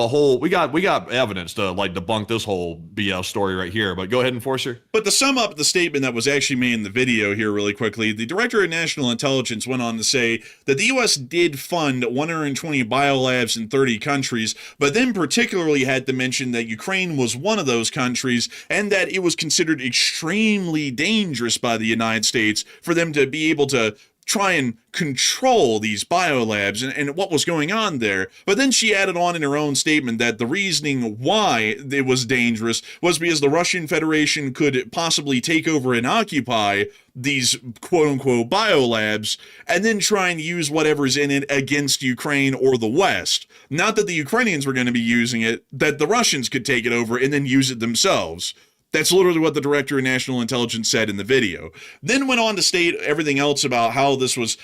evidence to, like, debunk this whole BS story right here. But go ahead, Enforcer. But to sum up the statement that was actually made in the video here really quickly, the Director of National Intelligence went on to say that the U.S. did fund 120 biolabs in 30 countries, but then particularly had to mention that Ukraine was one of those countries, and that it was considered extremely dangerous by the United States for them to be able to try and control these biolabs and what was going on there. But then she added on in her own statement that the reasoning why it was dangerous was because the Russian Federation could possibly take over and occupy these quote-unquote biolabs and then try and use whatever's in it against Ukraine or the West. Not that the Ukrainians were going to be using it, that the Russians could take it over and then use it themselves. That's literally what the director of national intelligence said in the video. Then went on to state everything else about how this was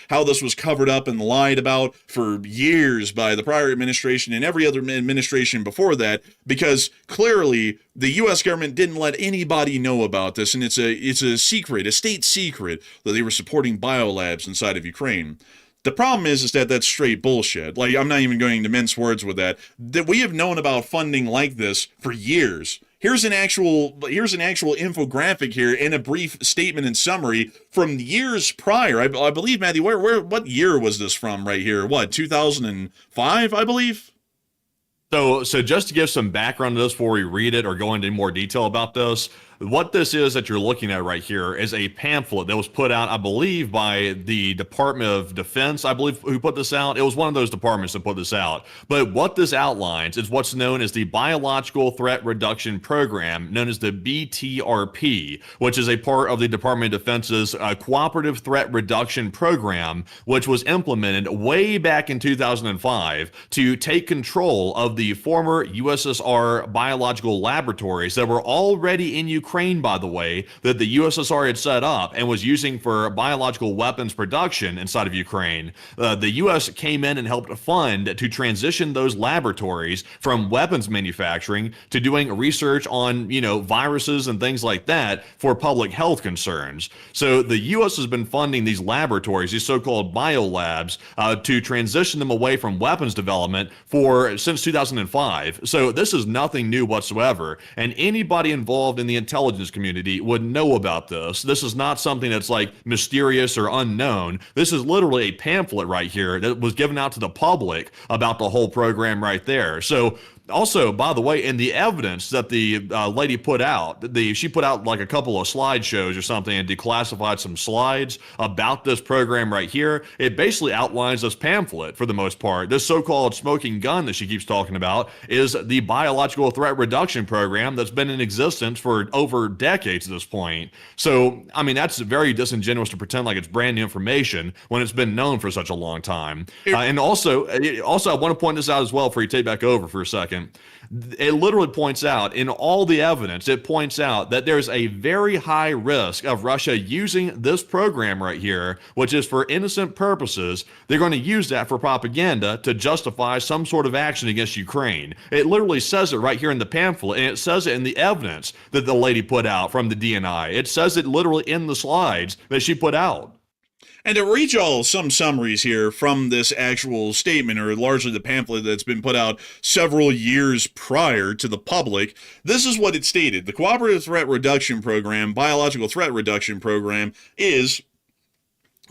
covered up and lied about for years by the prior administration and every other administration before that, because clearly the U.S. government didn't let anybody know about this, and it's a secret, a state secret, that they were supporting biolabs inside of Ukraine. The problem is that that's straight bullshit. Like, I'm not even going to mince words with that. That we have known about funding like this for years. Here's an actual infographic here in a brief statement and summary from years prior. I believe, Matthew, what year was this from right here? What, 2005, I believe? So just to give some background to this before we read it or go into more detail about this, what this is that you're looking at right here is a pamphlet that was put out, I believe, by the Department of Defense, I believe, who put this out. It was one of those departments that put this out. But what this outlines is what's known as the Biological Threat Reduction Program, known as the BTRP, which is a part of the Department of Defense's Cooperative Threat Reduction Program, which was implemented way back in 2005 to take control of the former USSR biological laboratories that were already in Ukraine, by the way, that the USSR had set up and was using for biological weapons production inside of Ukraine. The U.S. came in and helped fund to transition those laboratories from weapons manufacturing to doing research on, viruses and things like that for public health concerns. So the U.S. has been funding these laboratories, these so-called biolabs, to transition them away from weapons development since 2005. So this is nothing new whatsoever. And anybody involved in the intelligence community would know about this. This is not something that's like mysterious or unknown. This is literally a pamphlet right here that was given out to the public about the whole program right there. So also, by the way, in the evidence that the lady put out, she put out like a couple of slideshows or something and declassified some slides about this program right here. It basically outlines this pamphlet for the most part. This so-called smoking gun that she keeps talking about is the Biological Threat Reduction Program that's been in existence for over decades at this point. So, I mean, that's very disingenuous to pretend like it's brand new information when it's been known for such a long time. And also, I want to point this out as well before you take back over for a second. It literally points out in all the evidence, it points out that there's a very high risk of Russia using this program right here, which is for innocent purposes. They're going to use that for propaganda to justify some sort of action against Ukraine. It literally says it right here in the pamphlet, and it says it in the evidence that the lady put out from the DNI. It says it literally in the slides that she put out. And to read y'all some summaries here from this actual statement, or largely the pamphlet that's been put out several years prior to the public, this is what it stated. The Cooperative Threat Reduction Program, Biological Threat Reduction Program, is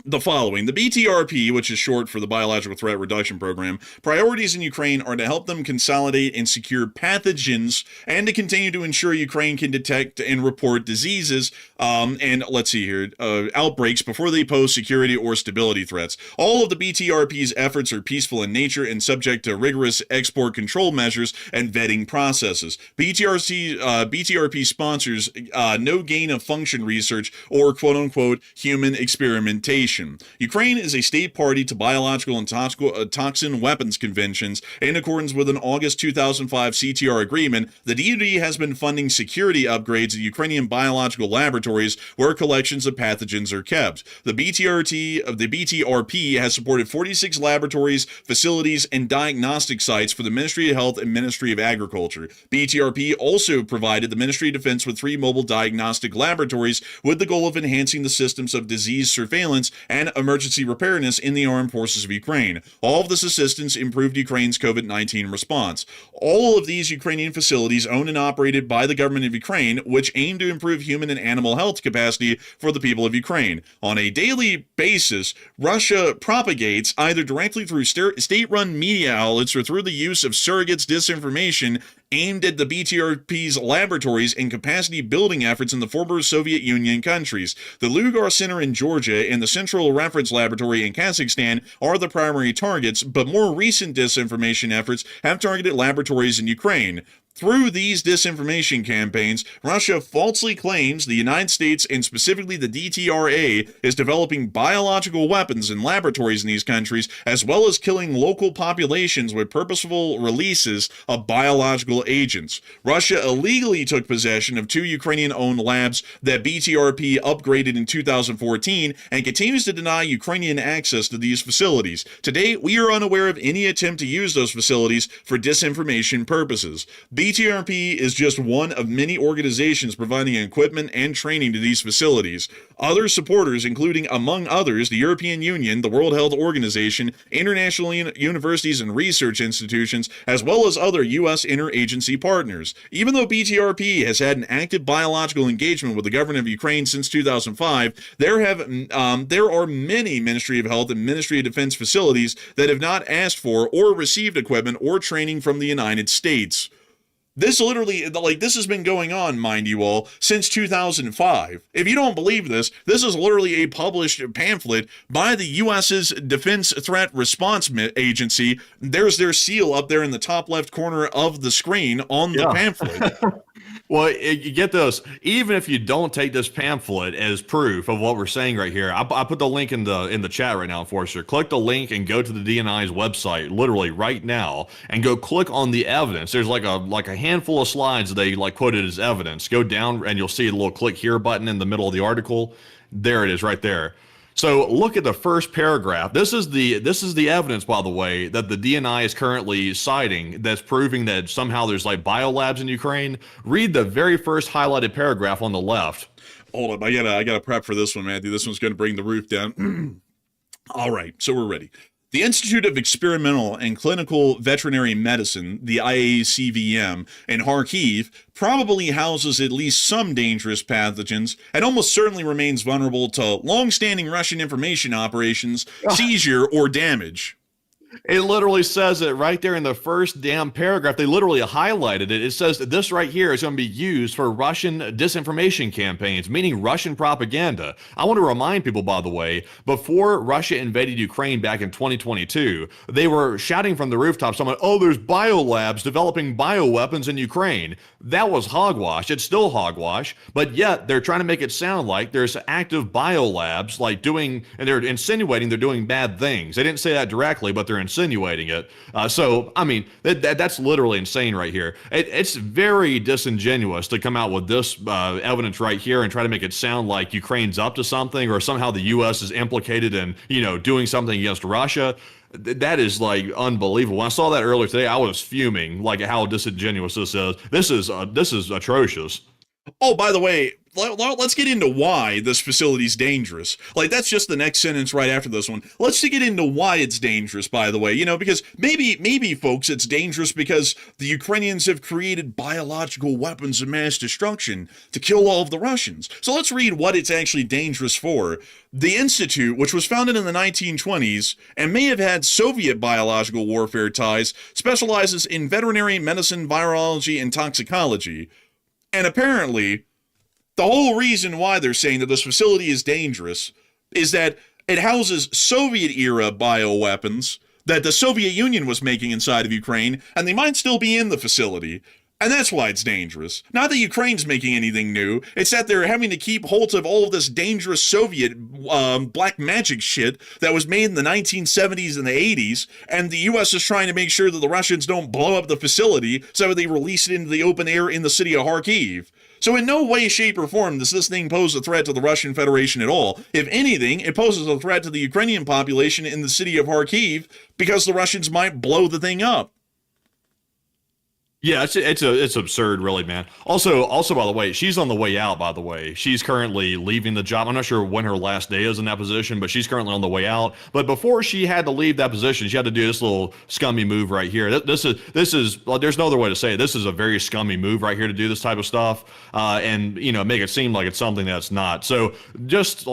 the following. The BTRP, which is short for the Biological Threat Reduction Program, priorities in Ukraine are to help them consolidate and secure pathogens and to continue to ensure Ukraine can detect and report diseases and, let's see here, outbreaks before they pose security or stability threats. All of the BTRP's efforts are peaceful in nature and subject to rigorous export control measures and vetting processes. BTRP sponsors no gain of function research or quote-unquote human experimentation. Ukraine is a state party to biological and toxin weapons conventions. In accordance with an August 2005 CTR agreement, the DoD has been funding security upgrades at Ukrainian biological laboratories where collections of pathogens are kept. The BTRP has supported 46 laboratories, facilities, and diagnostic sites for the Ministry of Health and Ministry of Agriculture. BTRP also provided the Ministry of Defense with 3 mobile diagnostic laboratories with the goal of enhancing the systems of disease surveillance and emergency preparedness in the armed forces of Ukraine. All of this assistance improved Ukraine's COVID-19 response. All of these Ukrainian facilities owned and operated by the government of Ukraine, which aim to improve human and animal health capacity for the people of Ukraine. On a daily basis, Russia propagates, either directly through state-run media outlets or through the use of surrogates, disinformation, aimed at the BTRP's laboratories and capacity building efforts in the former Soviet Union countries. The Lugar Center in Georgia and the Central Reference Laboratory in Kazakhstan are the primary targets, but more recent disinformation efforts have targeted laboratories in Ukraine. Through these disinformation campaigns, Russia falsely claims the United States and specifically the DTRA is developing biological weapons in laboratories in these countries, as well as killing local populations with purposeful releases of biological agents. Russia illegally took possession of 2 Ukrainian-owned labs that BTRP upgraded in 2014 and continues to deny Ukrainian access to these facilities. To date, we are unaware of any attempt to use those facilities for disinformation purposes. BTRP is just one of many organizations providing equipment and training to these facilities. Other supporters, including, among others, the European Union, the World Health Organization, international universities and research institutions, as well as other U.S. interagency partners. Even though BTRP has had an active biological engagement with the government of Ukraine since 2005, there are many Ministry of Health and Ministry of Defense facilities that have not asked for or received equipment or training from the United States. This literally, this has been going on, mind you all, since 2005. If you don't believe this, this is literally a published pamphlet by the U.S.'s Defense Threat Response Agency. There's their seal up there in the top left corner of the screen on the pamphlet. Well, you get this. Even if you don't take this pamphlet as proof of what we're saying right here, I put the link in the chat right now, Enforcer. Click the link and go to the DNI's website, literally right now, and go click on the evidence. There's like a handful of slides that they quoted as evidence. Go down and you'll see a little click here button in the middle of the article. There it is, right there. So look at the first paragraph. This is the evidence, by the way, that the DNI is currently citing that's proving that somehow there's biolabs in Ukraine. Read the very first highlighted paragraph on the left. Hold up, I gotta prep for this one, Matthew. This one's gonna bring the roof down. All right, so we're ready. The Institute of Experimental and Clinical Veterinary Medicine, the IACVM, in Kharkiv probably houses at least some dangerous pathogens and almost certainly remains vulnerable to long-standing Russian information operations, seizure, or damage. It literally says it right there in the first damn paragraph. They literally highlighted it. It says that this right here is going to be used for Russian disinformation campaigns, meaning Russian propaganda. I want to remind people, by the way, before Russia invaded Ukraine back in 2022, they were shouting from the rooftops, oh, there's biolabs developing bioweapons in Ukraine. That was hogwash. It's still hogwash, but yet they're trying to make it sound like there's active biolabs and they're insinuating they're doing bad things. They didn't say that directly, but they're insinuating it. So, I mean, that's literally insane right here. It's very disingenuous to come out with this evidence right here and try to make it sound like Ukraine's up to something or somehow the U.S. is implicated in, doing something against Russia. That is unbelievable. When I saw that earlier today, I was fuming how disingenuous this is. This is atrocious. Oh, by the way, let's get into why this facility's dangerous. That's just the next sentence right after this one. Let's get into why it's dangerous, by the way. Because maybe, folks, it's dangerous because the Ukrainians have created biological weapons of mass destruction to kill all of the Russians. So let's read what it's actually dangerous for. The Institute, which was founded in the 1920s and may have had Soviet biological warfare ties, specializes in veterinary medicine, virology, and toxicology. And apparently, the whole reason why they're saying that this facility is dangerous is that it houses Soviet-era bioweapons that the Soviet Union was making inside of Ukraine, and they might still be in the facility. And that's why it's dangerous. Not that Ukraine's making anything new, it's that they're having to keep hold of all of this dangerous Soviet black magic shit that was made in the 1970s and the 80s, and the U.S. is trying to make sure that the Russians don't blow up the facility so they release it into the open air in the city of Kharkiv. So in no way, shape, or form does this thing pose a threat to the Russian Federation at all. If anything, it poses a threat to the Ukrainian population in the city of Kharkiv because the Russians might blow the thing up. Yeah, it's absurd, really, man. Also, by the way, she's on the way out, by the way. She's currently leaving the job. I'm not sure when her last day is in that position, but she's currently on the way out. But before she had to leave that position, she had to do this little scummy move right here. This is well, there's no other way to say it. This is a very scummy move right here to do this type of stuff, and make it seem like it's something that's not. So just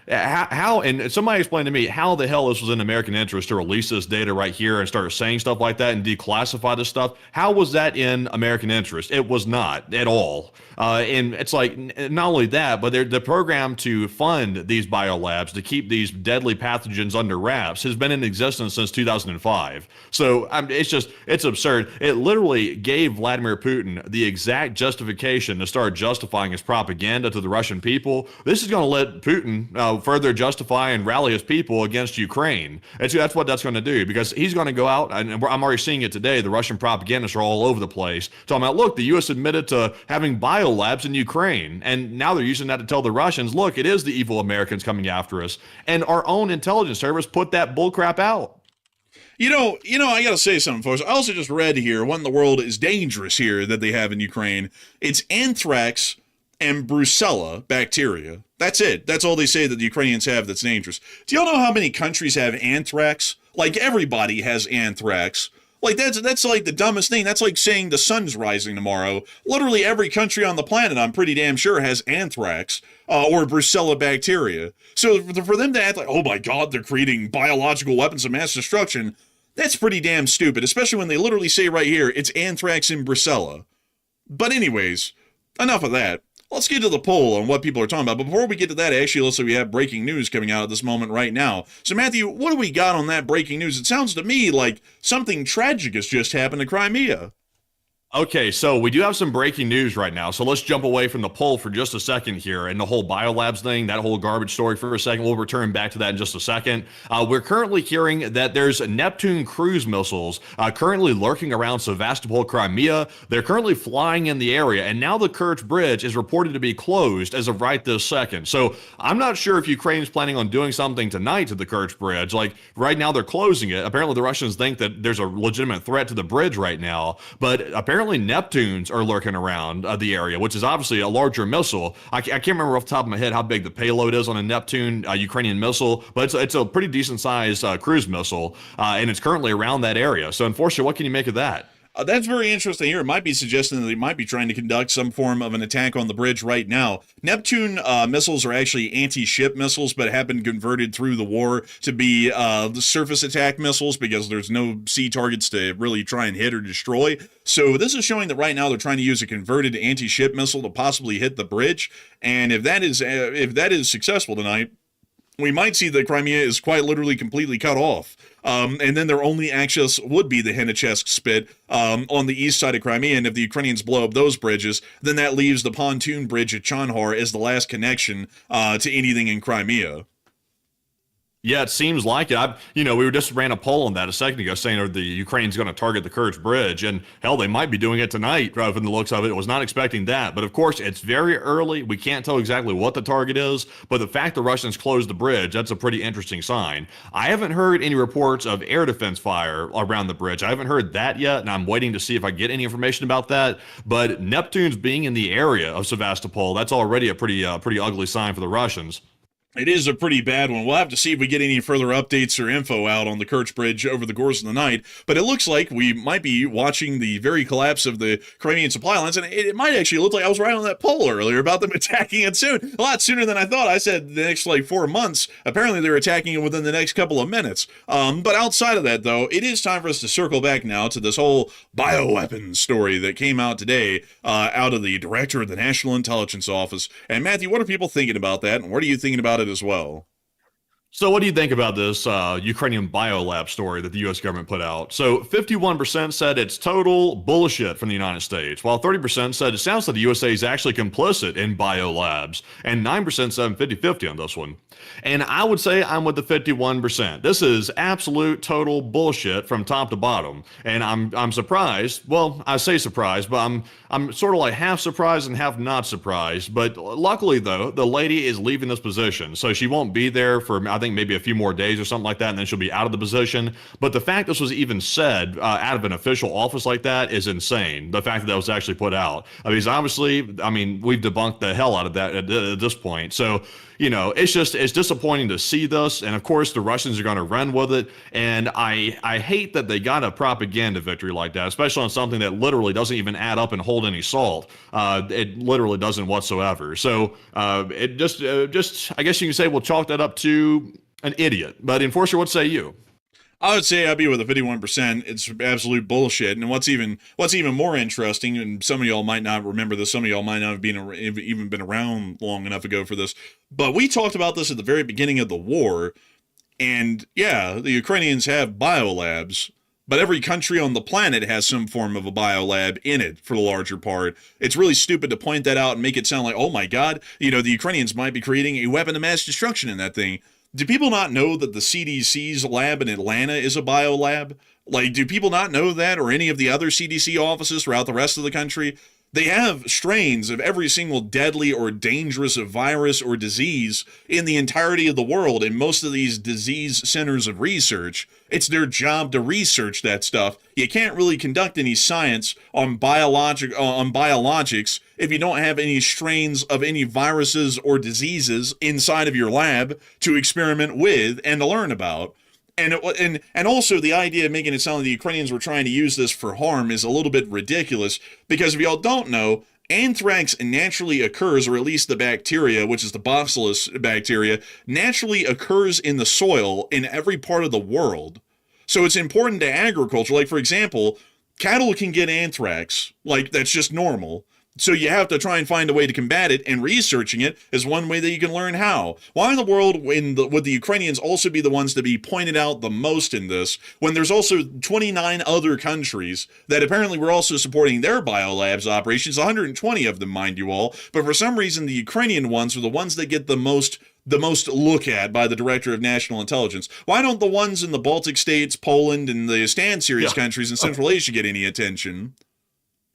and somebody explained to me how the hell this was in American interest to release this data right here and start saying stuff like that and declassify this stuff. How was that in American interest? It was not at all. And it's like, not only that, but the program to fund these biolabs to keep these deadly pathogens under wraps has been in existence since 2005. So it's absurd. It literally gave Vladimir Putin the exact justification to start justifying his propaganda to the Russian people. This is going to let Putin further justify and rally his people against Ukraine. That's what that's going to do, because he's going to go out, and I'm already seeing it today. The Russian propagandists are all over the place talking about, look, the U.S. admitted to having biolabs in Ukraine, and now they're using that to tell the Russians, look, it is the evil Americans coming after us. And our own intelligence service put that bullcrap out. You know, I got to say something, folks. I also just read here, what in the world is dangerous here that they have in Ukraine? It's anthrax and brucella bacteria. That's it. That's all they say that the Ukrainians have that's dangerous. Do y'all know how many countries have anthrax? Like, everybody has anthrax. Like, that's like the dumbest thing. That's like saying the sun's rising tomorrow. Literally every country on the planet, I'm pretty damn sure, has anthrax or brucella bacteria. So for them to act like, oh my God, they're creating biological weapons of mass destruction, that's pretty damn stupid, especially when they literally say right here, it's anthrax and brucella. But anyways, enough of that. Let's get to the poll on what people are talking about. But before we get to that, actually, looks like we have breaking news coming out at this moment right now. So, Matthew, what do we got on that breaking news? It sounds to me like something tragic has just happened to Crimea. Okay, so we do have some breaking news right now. So let's jump away from the poll for just a second here and the whole biolabs thing, that whole garbage story for a second. We'll return back to that in just a second. We're currently hearing that there's Neptune cruise missiles currently lurking around Sevastopol, Crimea. They're currently flying in the area, and now the Kerch Bridge is reported to be closed as of right this second. So I'm not sure if Ukraine's planning on doing something tonight to the Kerch Bridge. Like, right now they're closing it. Apparently the Russians think that there's a legitimate threat to the bridge right now, but apparently Neptunes are lurking around the area, which is obviously a larger missile. I can't remember off the top of my head how big the payload is on a Neptune Ukrainian missile, but it's a pretty decent sized cruise missile, and it's currently around that area. So, unfortunately, what can you make of that? That's very interesting here. It might be suggesting that they might be trying to conduct some form of an attack on the bridge right now. Neptune missiles are actually anti-ship missiles, but have been converted through the war to be the surface attack missiles because there's no sea targets to really try and hit or destroy. So this is showing that right now they're trying to use a converted anti-ship missile to possibly hit the bridge. And if that is successful tonight, we might see that Crimea is quite literally completely cut off. And then their only access would be the Henichesk Spit on the east side of Crimea. And if the Ukrainians blow up those bridges, then that leaves the pontoon bridge at Chonhar as the last connection to anything in Crimea. Yeah, it seems like it. We were just ran a poll on that a second ago saying are the Ukraine's going to target the Kerch Bridge, and hell, they might be doing it tonight from the looks of it. I was not expecting that, but of course, it's very early. We can't tell exactly what the target is, but the fact the Russians closed the bridge, that's a pretty interesting sign. I haven't heard any reports of air defense fire around the bridge. I haven't heard that yet, and I'm waiting to see if I get any information about that, but Neptune's being in the area of Sevastopol, that's already a pretty ugly sign for the Russians. It is a pretty bad one. We'll have to see if we get any further updates or info out on the Kerch Bridge over the course of the night, but it looks like we might be watching the very collapse of the Crimean supply lines, and it might actually look like I was right on that poll earlier about them attacking it soon. A lot sooner than I thought. I said the next 4 months. Apparently they're attacking it within the next couple of minutes. But outside of that, though, it is time for us to circle back now to this whole bioweapons story that came out today out of the director of the National Intelligence Office. And Matthew, what are people thinking about that, and what are you thinking about it as well? So what do you think about this Ukrainian biolab story that the U.S. government put out? So 51% said it's total bullshit from the United States, while 30% said it sounds like the USA is actually complicit in biolabs, and 9% said 50-50 on this one. And I would say I'm with the 51%. This is absolute total bullshit from top to bottom. And I'm surprised. Well, I say surprised, but I'm sort of like half surprised and half not surprised. But luckily, though, the lady is leaving this position, so she won't be there for I think maybe a few more days or something like that, and then she'll be out of the position. But the fact this was even said out of an official office like that is insane. The fact that was actually put out. I mean, obviously, I mean, we've debunked the hell out of that at this point. So, you know, it's disappointing to see this. And of course, the Russians are going to run with it. And I hate that they got a propaganda victory like that, especially on something that literally doesn't even add up and hold any salt. It literally doesn't whatsoever. So it just, I guess you can say we'll chalk that up to an idiot. But Enforcer, what say you? I would say I'd be with a 51%. It's absolute bullshit. And what's even more interesting, and some of y'all might not remember this, some of y'all might not have even been around long enough ago for this, but we talked about this at the very beginning of the war. And yeah, the Ukrainians have biolabs, but every country on the planet has some form of a biolab in it for the larger part. It's really stupid to point that out and make it sound like, oh my God, you know, the Ukrainians might be creating a weapon of mass destruction in that thing. Do people not know that the CDC's lab in Atlanta is a biolab? Like, do people not know that, or any of the other CDC offices throughout the rest of the country? They have strains of every single deadly or dangerous virus or disease in the entirety of the world in most of these disease centers of research. It's their job to research that stuff. You can't really conduct any science on biologics if you don't have any strains of any viruses or diseases inside of your lab to experiment with and to learn about. And also the idea of making it sound like the Ukrainians were trying to use this for harm is a little bit ridiculous, because if y'all don't know, anthrax naturally occurs, or at least the bacteria, which is the Bacillus bacteria, naturally occurs in the soil in every part of the world. So it's important to agriculture. Like, for example, cattle can get anthrax. Like, that's just normal. So you have to try and find a way to combat it, and researching it is one way that you can learn how. Why in the world would the Ukrainians also be the ones to be pointed out the most in this, when there's also 29 other countries that apparently were also supporting their biolabs operations, 120 of them, mind you all, but for some reason the Ukrainian ones are the ones that get the most look at by the Director of National Intelligence? Why don't the ones in the Baltic states, Poland, and the Stand Series countries in Central Asia get any attention?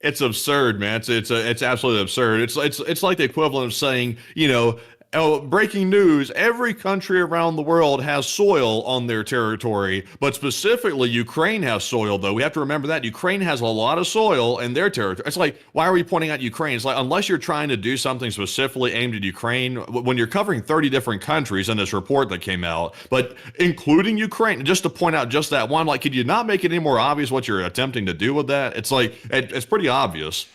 It's absurd, man. It's absolutely absurd. It's like the equivalent of saying, you know, oh, breaking news, every country around the world has soil on their territory, but specifically Ukraine has soil, though. We have to remember that Ukraine has a lot of soil in their territory. It's like, why are we pointing out Ukraine? It's like, unless you're trying to do something specifically aimed at Ukraine, when you're covering 30 different countries in this report that came out, but including Ukraine, just to point out just that one, like, could you not make it any more obvious what you're attempting to do with that? It's like, it's pretty obvious.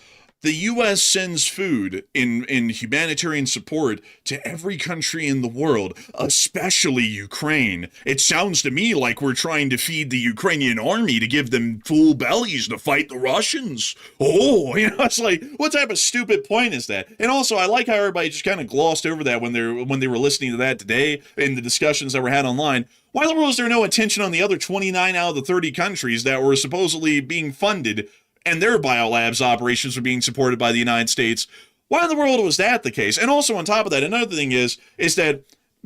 The U.S. sends food in humanitarian support to every country in the world, especially Ukraine. It sounds to me like we're trying to feed the Ukrainian army to give them full bellies to fight the Russians. Oh, you know, it's like, what type of stupid point is that? And also, I like how everybody just kind of glossed over that when they were listening to that today in the discussions that were had online. Why in the world is there no attention on the other 29 out of the 30 countries that were supposedly being funded and their biolabs operations are being supported by the United States? Why in the world was that the case? And also on top of that, another thing is that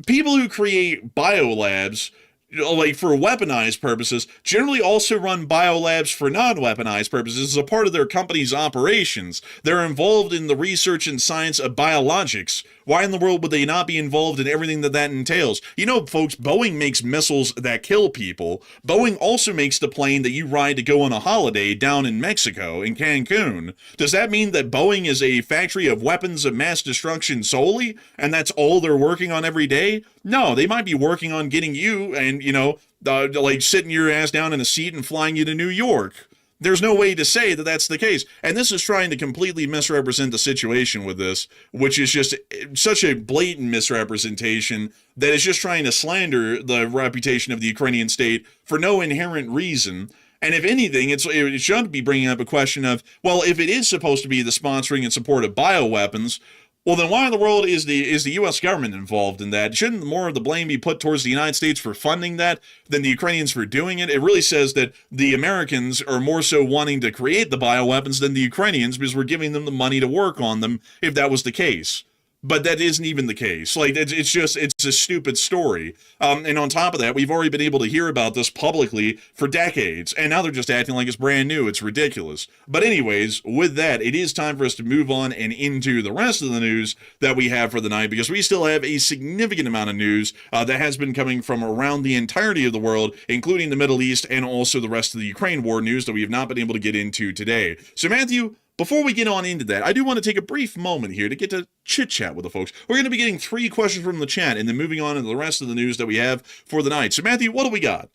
people who create biolabs, like for weaponized purposes, generally also run biolabs for non-weaponized purposes as a part of their company's operations. They're involved in the research and science of biologics. Why in the world would they not be involved in everything that entails? You know, folks, Boeing makes missiles that kill people. Boeing also makes the plane that you ride to go on a holiday down in Mexico, in Cancun. Does that mean that Boeing is a factory of weapons of mass destruction solely, and that's all they're working on every day? No, they might be working on getting you and, you know, like sitting your ass down in a seat and flying you to New York. There's no way to say that that's the case. And this is trying to completely misrepresent the situation with this, which is just such a blatant misrepresentation that is just trying to slander the reputation of the Ukrainian state for no inherent reason. And if anything, it should be bringing up a question of, well, if it is supposed to be the sponsoring and support of bioweapons, well, then why in the world is the U.S. government involved in that? Shouldn't more of the blame be put towards the United States for funding that than the Ukrainians for doing it? It really says that the Americans are more so wanting to create the bioweapons than the Ukrainians, because we're giving them the money to work on them, if that was the case. but that isn't even the case. Like, it's a stupid story. And on top of that, we've already been able to hear about this publicly for decades, and now they're just acting like it's brand new. It's ridiculous. But anyways, with that, it is time for us to move on and into the rest of the news that we have for the night, because we still have a significant amount of news that has been coming from around the entirety of the world, including the Middle East and also the rest of the Ukraine war news that we have not been able to get into today. So, Matthew, before we get on into that, I do want to take a brief moment here to get to chit-chat with the folks. We're going to be getting 3 questions from the chat and then moving on into the rest of the news that we have for the night. So, Matthew, what do we got?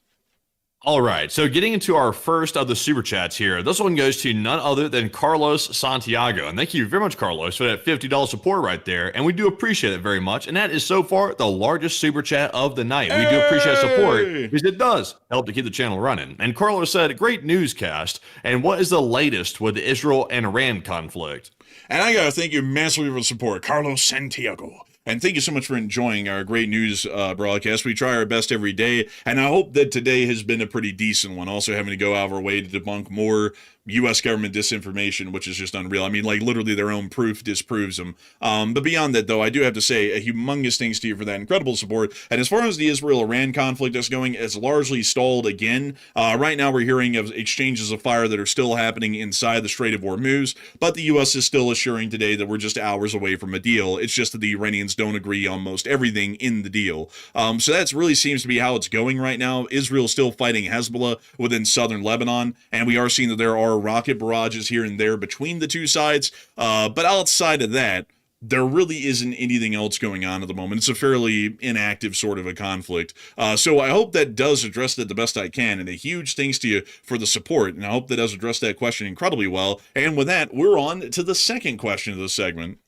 All right, so getting into our first of the super chats here. This one goes to none other than Carlos Santiago. And thank you very much, Carlos, for that $50 support right there. And we do appreciate it very much. And that is so far the largest super chat of the night. We do appreciate support because it does help to keep the channel running. And Carlos said, great newscast. And what is the latest with the Israel and Iran conflict? And I got to thank you massively for the support, Carlos Santiago. And thank you so much for enjoying our great news broadcast. We try our best every day, and I hope that today has been a pretty decent one. Also having to go out of our way to debunk more U.S. government disinformation, which is just unreal. I mean, like, literally their own proof disproves them. But beyond that, though, I do have to say a humongous thanks to you for that incredible support. And as far as the Israel-Iran conflict is going, it's largely stalled again. Right now, we're hearing of exchanges of fire that are still happening inside the Strait of Hormuz, but the U.S. is still assuring today that we're just hours away from a deal. It's just that the Iranians don't agree on most everything in the deal. So that really seems to be how it's going right now. Israel's still fighting Hezbollah within southern Lebanon, and we are seeing that there are rocket barrages here and there between the two sides. But outside of that, there really isn't anything else going on at the moment. It's a fairly inactive sort of a conflict. So I hope that does address that the best I can. And a huge thanks to you for the support. And I hope that does address that question incredibly well. And with that, we're on to the second question of the segment.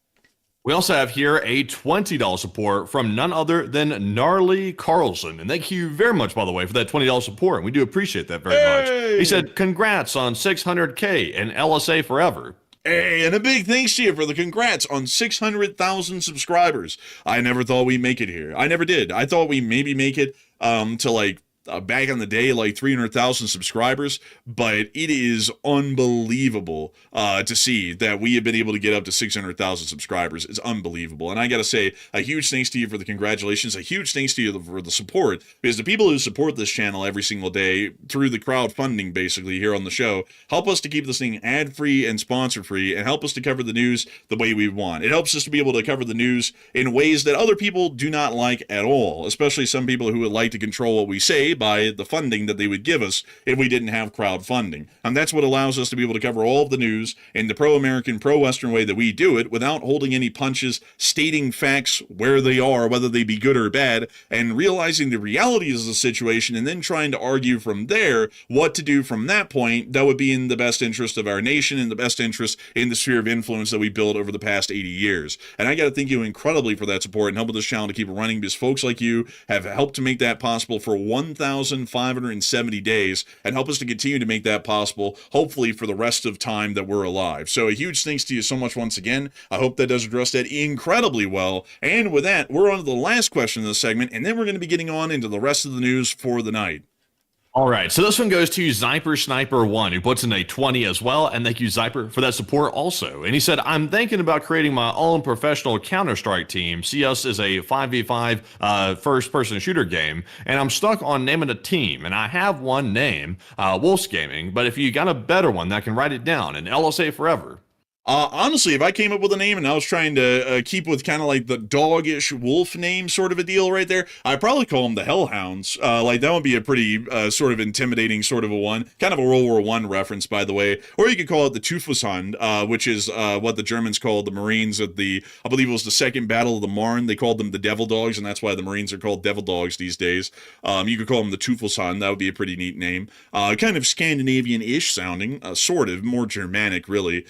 We also have here a $20 support from none other than Gnarly Carlson. And thank you very much, by the way, for that $20 support. We do appreciate that very much. He said, congrats on 600K and LSA forever. Hey, and a big thanks to you for the congrats on 600,000 subscribers. I never thought we'd make it here. I never did. I thought we maybe make it to like back in the day, like 300,000 subscribers, but it is unbelievable to see that we have been able to get up to 600,000 subscribers. It's unbelievable. And I got to say, a huge thanks to you for the congratulations, a huge thanks to you for the support, because the people who support this channel every single day through the crowdfunding, basically, here on the show, help us to keep this thing ad-free and sponsor-free, and help us to cover the news the way we want. It helps us to be able to cover the news in ways that other people do not like at all, especially some people who would like to control what we say by the funding that they would give us if we didn't have crowdfunding. And that's what allows us to be able to cover all of the news in the pro-American, pro-Western way that we do it, without holding any punches, stating facts where they are, whether they be good or bad, and realizing the realities of the situation, and then trying to argue from there what to do from that point that would be in the best interest of our nation, and the best interest in the sphere of influence that we built over the past 80 years. And I got to thank you incredibly for that support and helping this channel to keep running, because folks like you have helped to make that possible for 1,570 days, and help us to continue to make that possible, hopefully for the rest of time that we're alive. So a huge thanks to you so much once again. I hope that does address that incredibly well. And with that, we're on to the last question of the segment, and then we're going to be getting on into the rest of the news for the night. All right, so this one goes to Zyper Sniper 1, who puts in a 20 as well, and thank you, Zyper, for that support also. And he said, I'm thinking about creating my own professional Counter-Strike team. CS is a 5v5 first-person shooter game, and I'm stuck on naming a team, and I have one name, Wolf's Gaming, but if you got a better one, I can write it down, and LSA forever. Honestly, if I came up with a name and I was trying to keep with kind of like the doggish wolf name sort of a deal right there, I'd probably call them the Hellhounds. Like, that would be a pretty sort of intimidating sort of a one. Kind of a World War I reference, by the way. Or you could call it the Teufelsland, which is what the Germans called the Marines at the, I believe it was the Second Battle of the Marne. They called them the Devil Dogs, and that's why the Marines are called Devil Dogs these days. You could call them the Teufelsland. That would be a pretty neat name. Kind of Scandinavian-ish sounding, sort of, more Germanic, really.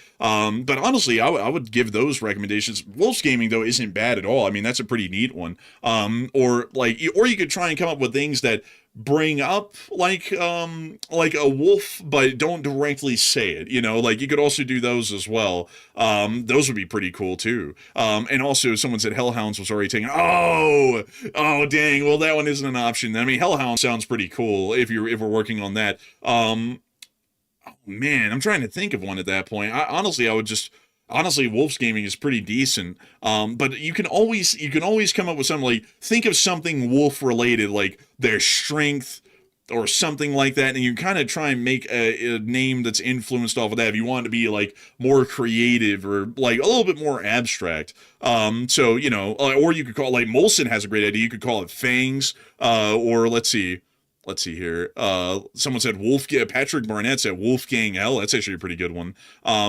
But honestly, I would give those recommendations. Wolf's Gaming, though, isn't bad at all. I mean, that's a pretty neat one. Or you could try and come up with things that bring up like a wolf, but don't directly say it. You know, like, you could also do those as well. Those would be pretty cool too. And also, someone said Hellhounds was already taken. Oh, dang. Well, that one isn't an option. I mean, Hellhound sounds pretty cool if we're working on that. Man, I'm trying to think of one at that point. Honestly, I would just honestly, Wolf's gaming is pretty decent. But you can always come up with something like, think of something Wolf related, like their strength or something like that, and you kind of try and make a name that's influenced off of that if you want it to be like more creative or like a little bit more abstract. So or you could call, like, Molson has a great idea. You could call it Fangs, or let's see here. Someone said Patrick Barnett said Wolfgang L. That's actually a pretty good one.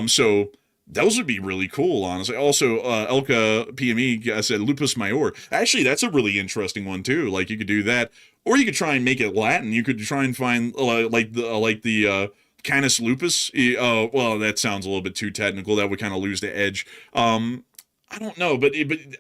So those would be really cool, honestly. Also, Elka PME said Lupus Major. Actually, that's a really interesting one too. Like, you could do that, or you could try and make it Latin. You could try and find Canis Lupus. Well, that sounds a little bit too technical. That would kind of lose the edge. I don't know, but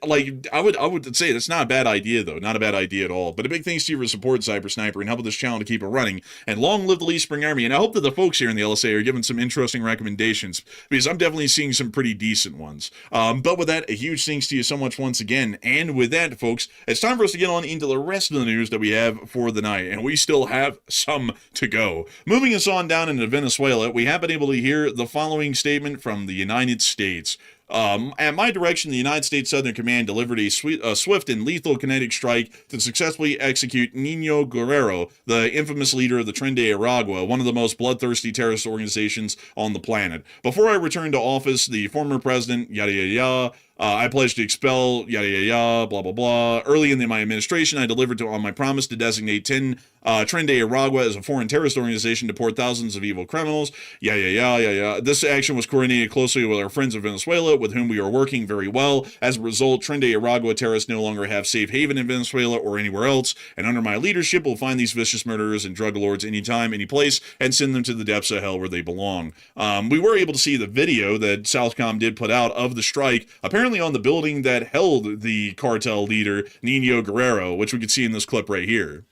like, I would say that's not a bad idea, though. Not a bad idea at all. But a big thanks to you for support, Cyber Sniper, and helping this channel to keep it running. And long live the Lee Spring Army. And I hope that the folks here in the LSA are giving some interesting recommendations, because I'm definitely seeing some pretty decent ones. But with that, a huge thanks to you so much once again. And with that, folks, it's time for us to get on into the rest of the news that we have for the night. And we still have some to go. Moving us on down into Venezuela, we have been able to hear the following statement from the United States. At my direction, the United States Southern Command delivered a swift and lethal kinetic strike to successfully execute Nino Guerrero, the infamous leader of the Tren de Aragua, one of the most bloodthirsty terrorist organizations on the planet. Before I returned to office, the former president, yada yada yada, I pledged to expel, yada yada yada, blah blah blah. Early in my administration, I delivered on my promise to designate 10 Tren de Aragua as a foreign terrorist organization to deport thousands of evil criminals, yada yada yada yada. This action was coordinated closely with our friends in Venezuela, with whom we are working very well. As a result, Tren de Aragua terrorists no longer have safe haven in Venezuela or anywhere else, and under my leadership, we'll find these vicious murderers and drug lords anytime, any place, and send them to the depths of hell where they belong. We were able to see the video that Southcom did put out of the strike, apparently on the building that held the cartel leader, Nino Guerrero, which we could see in this clip right here.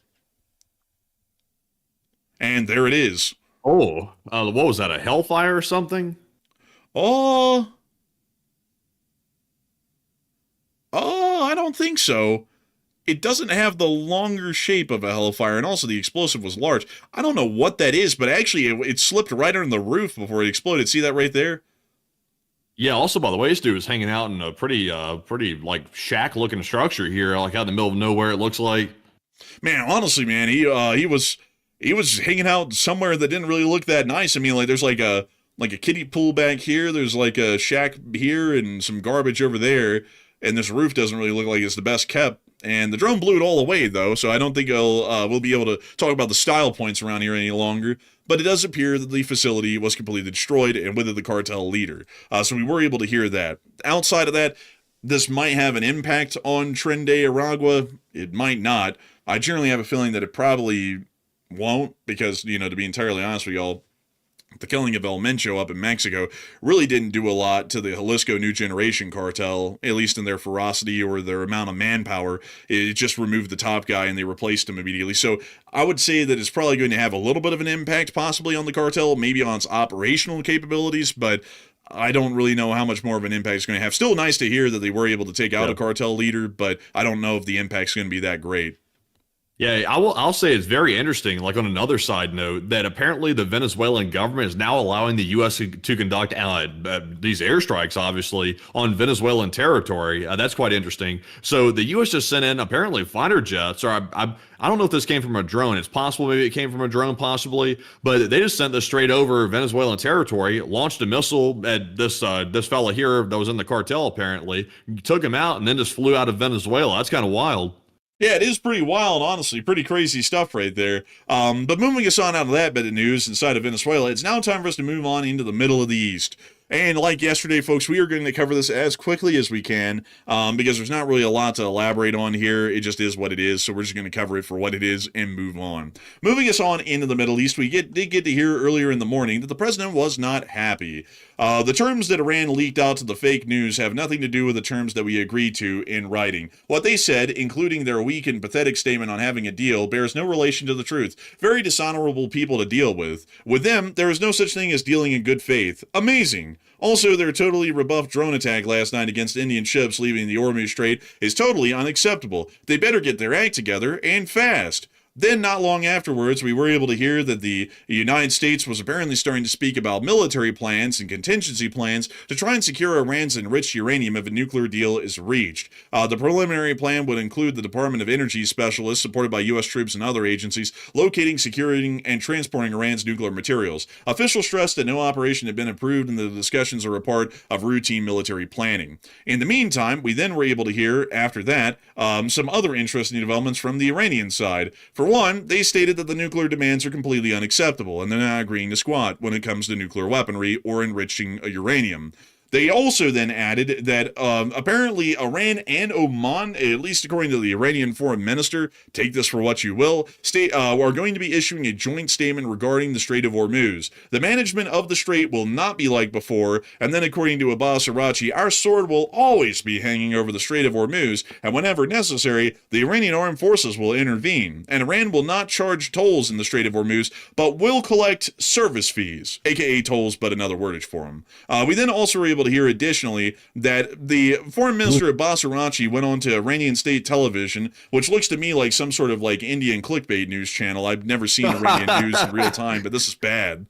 And there it is. Oh, what was that, a hellfire or something? I don't think so. It doesn't have the longer shape of a hellfire, and also the explosive was large. I don't know what that is, but actually it slipped right on the roof before it exploded. See that right there? Yeah, also, by the way, this dude was hanging out in a pretty like shack-looking structure here, like out in the middle of nowhere, it looks like. Man, honestly, man, he was hanging out somewhere that didn't really look that nice. I mean, like, there's like a kiddie pool back here, there's like a shack here, and some garbage over there, and this roof doesn't really look like it's the best kept. And the drone blew it all away, though, so I don't think we'll be able to talk about the style points around here any longer. But it does appear that the facility was completely destroyed, and with it, the cartel leader. So we were able to hear that. Outside of that, this might have an impact on Tren de Aragua. It might not. I generally have a feeling that it probably won't, because, to be entirely honest with y'all, the killing of El Mencho up in Mexico really didn't do a lot to the Jalisco New Generation cartel, at least in their ferocity or their amount of manpower. It just removed the top guy and they replaced him immediately. So I would say that it's probably going to have a little bit of an impact possibly on the cartel, maybe on its operational capabilities, but I don't really know how much more of an impact it's going to have. Still nice to hear that they were able to take out a cartel leader, but I don't know if the impact's going to be that great. Yeah, I'll say it's very interesting, like on another side note, that apparently the Venezuelan government is now allowing the U.S. to conduct these airstrikes, obviously, on Venezuelan territory. That's quite interesting. So the U.S. just sent in, apparently, fighter jets, or I don't know if this came from a drone. It's possible maybe it came from a drone, possibly, but they just sent this straight over Venezuelan territory, launched a missile at this fella here that was in the cartel, apparently, took him out, and then just flew out of Venezuela. That's kind of wild. Yeah, it is pretty wild, honestly. Pretty crazy stuff right there. But moving us on out of that bit of news inside of Venezuela, it's now time for us to move on into the middle of the East. And like yesterday, folks, we are going to cover this as quickly as we can because there's not really a lot to elaborate on here. It just is what it is, so we're just going to cover it for what it is and move on. Moving us on into the Middle East, we did get to hear earlier in the morning that the president was not happy. The terms that Iran leaked out to the fake news have nothing to do with the terms that we agreed to in writing. What they said, including their weak and pathetic statement on having a deal, bears no relation to the truth. Very dishonorable people to deal with. With them, there is no such thing as dealing in good faith. Amazing. Also, their totally rebuffed drone attack last night against Indian ships leaving the Hormuz Strait is totally unacceptable. They better get their act together, and fast. Then, not long afterwards, we were able to hear that the United States was apparently starting to speak about military plans and contingency plans to try and secure Iran's enriched uranium if a nuclear deal is reached. The preliminary plan would include the Department of Energy specialists, supported by U.S. troops and other agencies, locating, securing, and transporting Iran's nuclear materials. Officials stressed that no operation had been approved and the discussions are a part of routine military planning. In the meantime, we then were able to hear, after that, some other interesting developments from the Iranian side. For one, they stated that the nuclear demands are completely unacceptable and they're not agreeing to squat when it comes to nuclear weaponry or enriching uranium. They also then added that apparently Iran and Oman, at least according to the Iranian foreign minister, take this for what you will, are going to be issuing a joint statement regarding the Strait of Hormuz. The management of the strait will not be like before, and then according to Abbas Araghchi, our sword will always be hanging over the Strait of Hormuz, and whenever necessary, the Iranian armed forces will intervene, and Iran will not charge tolls in the Strait of Hormuz, but will collect service fees, aka tolls, but another wordage for them. We then also were able to hear additionally that the foreign minister Abbas Araghchi went on to Iranian state television, which looks to me like some sort of like Indian clickbait news channel. I've never seen Iranian news in real time, but this is bad.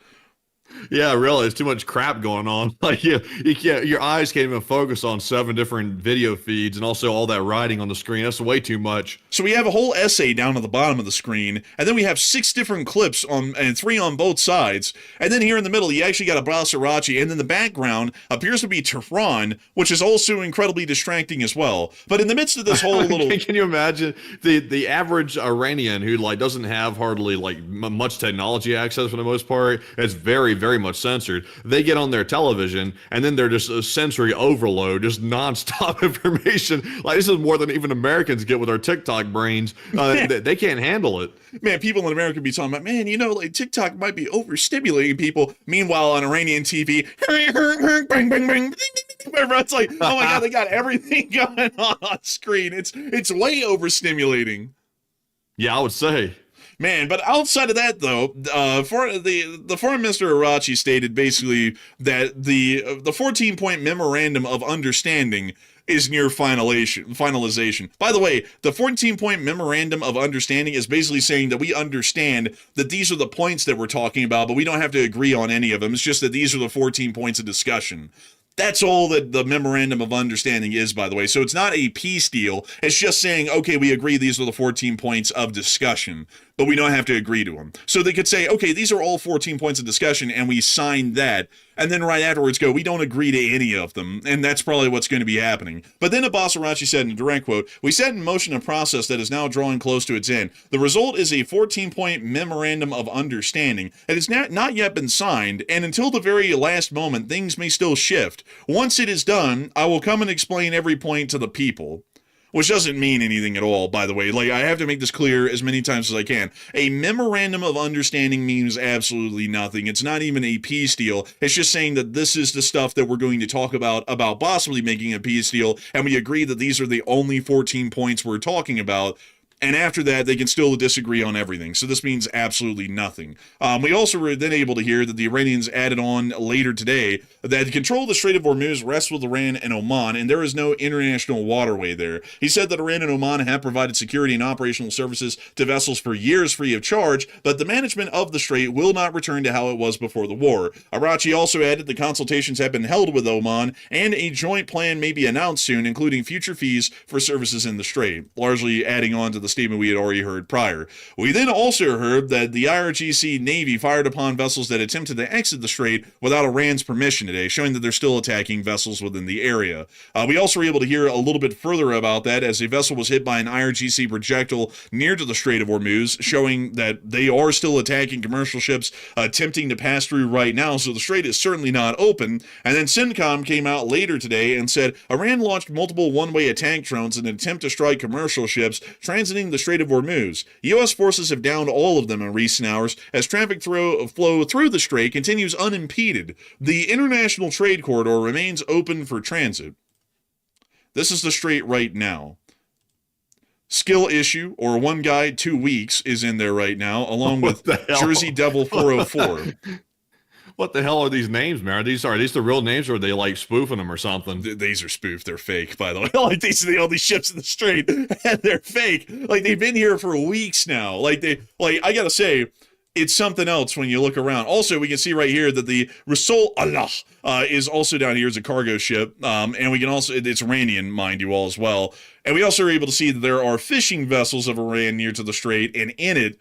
Yeah, really, it's too much crap going on. Like you can't, your eyes can't even focus on 7 different video feeds and also all that writing on the screen. That's way too much. So we have a whole essay down at the bottom of the screen, and then we have 6 different clips and 3 on both sides. And then here in the middle, you actually got Abbas Araghchi, and then the background appears to be Tehran, which is also incredibly distracting as well. But in the midst of this whole little, can you imagine the average Iranian who like doesn't have hardly like much technology access for the most part? It's very much censored. They get on their television and then they're just a sensory overload, just nonstop information. Like this is more than even Americans get with our TikTok brains. They can't handle it. Man, people in America be talking about, man, you know, like TikTok might be overstimulating people. Meanwhile, on Iranian TV, bang, bang, bang, everyone's like, oh my God, they got everything going on screen. It's way overstimulating. Yeah, I would say. Man, but outside of that, though, for the foreign minister Araghchi stated basically that the 14-point memorandum of understanding is near finalization. By the way, the 14-point memorandum of understanding is basically saying that we understand that these are the points that we're talking about, but we don't have to agree on any of them. It's just that these are the 14 points of discussion. That's all that the memorandum of understanding is, by the way. So it's not a peace deal. It's just saying, okay, we agree these are the 14 points of discussion, but we don't have to agree to them. So they could say, okay, these are all 14 points of discussion, and we signed that. And then right afterwards go, we don't agree to any of them. And that's probably what's going to be happening. But then Abbas Araghchi said in a direct quote, we set in motion a process that is now drawing close to its end. The result is a 14-point memorandum of understanding. It has not yet been signed, and until the very last moment, things may still shift. Once it is done, I will come and explain every point to the people. Which doesn't mean anything at all, by the way. Like, I have to make this clear as many times as I can. A memorandum of understanding means absolutely nothing. It's not even a peace deal. It's just saying that this is the stuff that we're going to talk about possibly making a peace deal, and we agree that these are the only 14 points we're talking about. And after that, they can still disagree on everything. So this means absolutely nothing. We also were then able to hear that the Iranians added on later today that control of the Strait of Hormuz rests with Iran and Oman, and there is no international waterway there. He said that Iran and Oman have provided security and operational services to vessels for years free of charge, but the management of the strait will not return to how it was before the war. Araghchi also added the consultations have been held with Oman, and a joint plan may be announced soon, including future fees for services in the strait, largely adding on to the statement we had already heard prior. We then also heard that the IRGC Navy fired upon vessels that attempted to exit the strait without Iran's permission today, showing that they're still attacking vessels within the area. We also were able to hear a little bit further about that as a vessel was hit by an IRGC projectile near to the Strait of Hormuz, showing that they are still attacking commercial ships attempting to pass through right now, so the strait is certainly not open. And then CENTCOM came out later today and said Iran launched multiple one-way attack drones in an attempt to strike commercial ships transiting the Strait of Hormuz. U.S. forces have downed all of them in recent hours as traffic flow through the strait continues unimpeded. The international trade corridor remains open for transit. This is the strait right now. Skill Issue, or One Guy, 2 Weeks, is in there right now, along with Jersey Devil 404. What the hell are these names, man? Are these the real names, or are they like spoofing them or something? These are spoofed. They're fake, by the way. Like, these are the only ships in the strait, and they're fake. Like, they've been here for weeks now. Like, I gotta say, it's something else when you look around. Also, we can see right here that the Rasul Allah is also down here as a cargo ship, and we can also, it's Iranian, mind you all, as well. And we also are able to see that there are fishing vessels of Iran near to the strait, and in it,